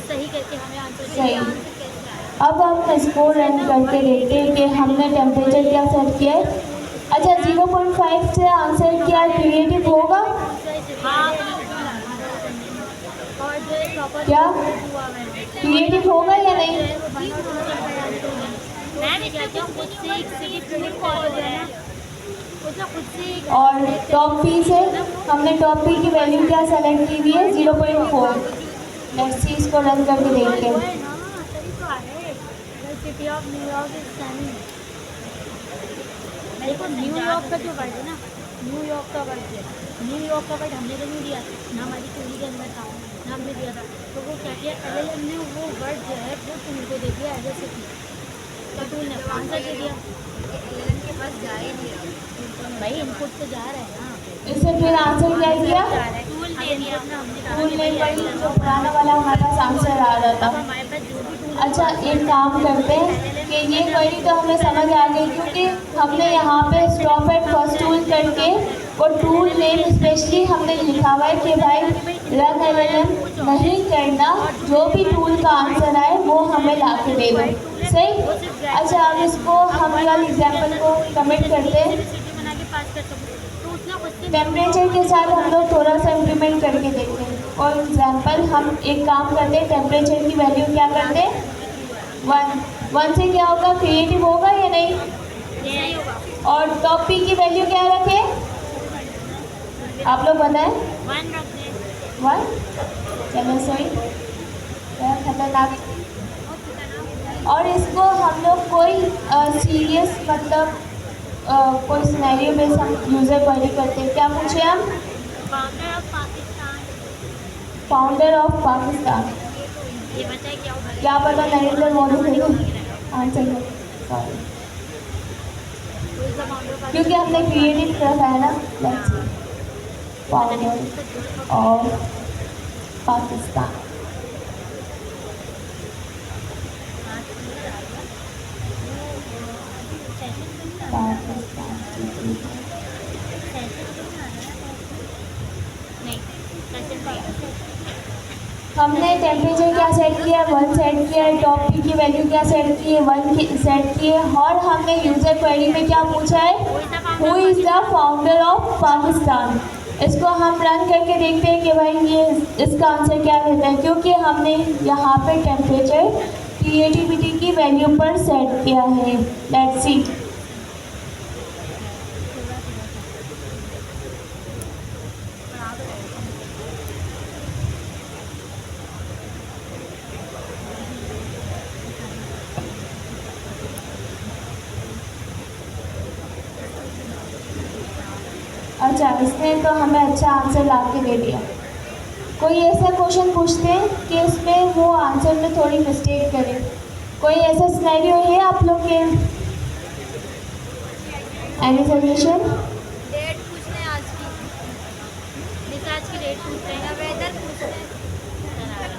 सही करके हमें आंसर सही। दिया आंसर कैसे आया अब हम इसको रन करके देखते हैं कि हमने टेम्परेचर क्या सेट किया है। अच्छा, 0.5 से आंसर क्या क्रिएटिव होगा और जो है प्रॉपर क्या हुआ है क्रिएटिव होगा या नहीं? मैं भी कहती हूँ खुद से एक सिटी प्रिंट फॉलो है खुद से और टॉप पी से हमने टॉप पी की वैल्यू क्या सेलेक्ट की हुई है 0.4। नेक्स्ट चीज़ को रन करके देखते हैं। City of New York is Sunny मेरे को न्यूयॉर्क का जो वर्ड है ना न्यूयॉर्क का वर्ड है न्यूयॉर्क का वर्ड हमने तो नहीं दिया ना हमारी टूली के अंदर था ना हमने दिया था तो वो क्या किया LLM ने वो वर्ड जो है वो टूल को दे दिया एज ए सिटी तो टूल ने आंसर दे दिया LLM के पास जा ही नहीं रहा भाई इनपुट तो जा रहा है ना इससे फिर आंसर क्या किया, टूल दे दिया टूल ने वही जो पुराना वाला हमारे पास आंसर आ रहा था। हमारे पास जो भी टूल अच्छा, एक काम करते हैं कि ये क्वेरी तो हमें समझ आ गई, क्योंकि हमने यहाँ पे स्टॉप एट फर्स्ट टूल करके वो टूल नेम स्पेशली हमने लिखा हुआ है कि भाई रन LLM नहीं करना, जो भी टूल का आंसर आए वो हमें ला के दे दो। सही। अच्छा, अब इसको हम वाले एग्जाम्पल को कमेंट करते हैं। सिटी बना के पास कर सकते तो उतना क्वेश्चन टेम्परेचर के साथ हम लोग थोड़ा सा इम्प्लीमेंट करके देखते हैं। फॉर एग्जाम्पल हम एक काम करते हैं, टेम्परेचर की वैल्यू क्या करते हैं 1 से क्या होगा क्रिएटिव होगा या नहीं, यही होगा और टॉप पी की वैल्यू क्या रखें आप लोग बताएं 1 रख दें 1। चलो सही, क्या खतरनाक। और इसको हम लोग कोई सीरियस मतलब कोई सिनेरियो बेस हम यूज़र क्वेरी करते हैं। क्या पूछे हम, founder of Pakistan founder of Pakistan, ये बताइए क्या होगा क्या पता नरेंद्र मोदी थे आंसर है, सॉरी क्योंकि हमने क्रिएटिव रखा है ना। फाउंडर ऑफ पाकिस्तान, हमने टेम्परेचर क्या सेट किया 1 सेट किया है, टॉप पी की वैल्यू क्या सेट की है 1 सेट की है, और हमने यूज़र क्वेरी में क्या पूछा है who is the founder of Pakistan. इसको हम रन करके देखते हैं कि भाई ये इसका आंसर क्या रहता है, क्योंकि हमने यहाँ पे टेम्परेचर क्रिएटिविटी की वैल्यू पर सेट किया है। Let's see. अच्छा, इसने तो हमें अच्छा आंसर ला के दे दिया। कोई ऐसा क्वेश्चन पूछते हैं कि इसमें वो आंसर में थोड़ी मिस्टेक करे, कोई ऐसा सिनेरियो है आप लोग के, एनी सजेशन? डेट पूछते हैं आज की आज की डेट पूछते हैं वेदर पूछते हैं।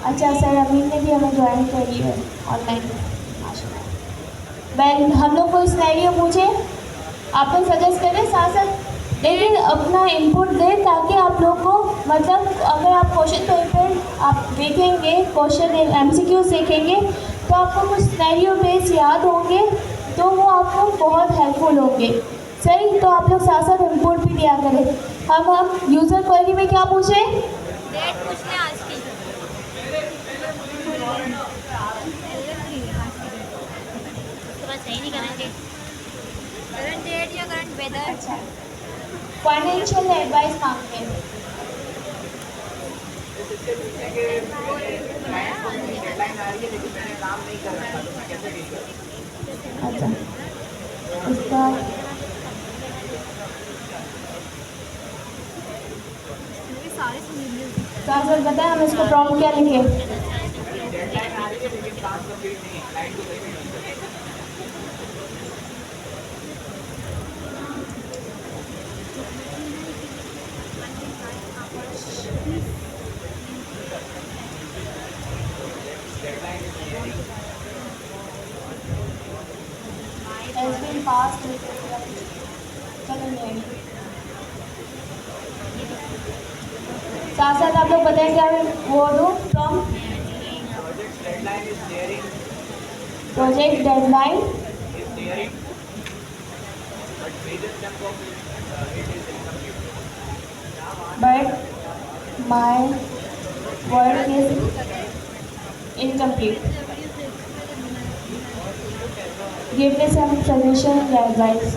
अच्छा, सर अमीन ने भी हमें ज्वाइन करी है ऑनलाइन। वेल, हम लोग कोई सिनेरियो पूछे, आप लोग सजेस्ट करें साथ साथ, लेकिन अपना इनपुट दें ताकि आप लोग को मतलब अगर आप क्वेश्चन पेपर आप देखेंगे, क्वेश्चन MCQs देखेंगे तो आपको कुछ सिनेरियो बेस याद होंगे, तो वो आपको बहुत हेल्पफुल होंगे। सही, तो आप लोग साथ साथ इनपुट भी दिया करें। हम यूज़र क्वेरी में क्या पूछे? डेट पूछने आज की। उसके बाद सही नहीं करेंगे। करंट डेट या करंट वेदर। अच्छा, फाइनेंशियल एडवाइस मांगते हैं। अच्छा, उसका साथ साथ बताएं हम इसको प्रॉम्प्ट क्या लिखें? has been passed चलेंगे। साथ साथ आप लोग बताएं क्या वो दो from project deadline but my work is incomplete. Give me some suggestion and advice.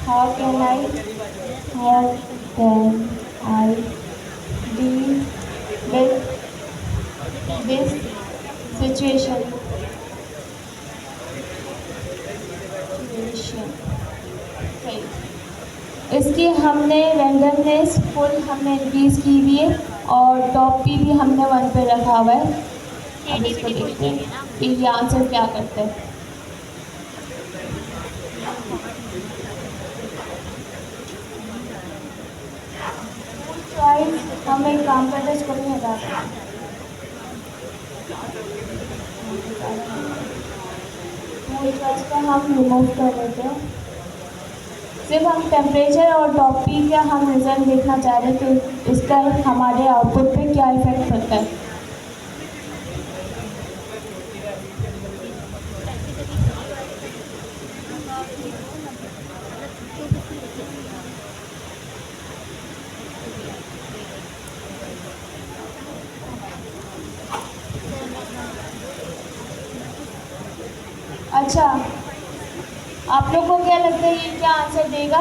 How can I deal with this situation? Okay. इसकी हमने रेंडमनेस फुल हमने इंक्रीज की हुई है और टॉप भी हमने 1 पे रखा हुआ है। अब इसको देखते हैं कि ये आंसर क्या करते हैं। चॉइस हम एक काम करते हैं, इसको भी हटाते हैं। मूल चॉइस का हम रिमूव कर देते हैं। सिर्फ हम टेम्परेचर और टॉपिक का हम रिजल्ट देखना चाह रहे हैं कि इसका हमारे आउटपुट पे क्या इफेक्ट पड़ता है। अच्छा, आप लोग को क्या लगता है ये क्या आंसर देगा?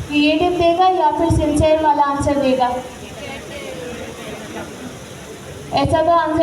क्रिएटिव देगा या फिर सिंसियर वाला आंसर देगा? ऐसा तो आंसर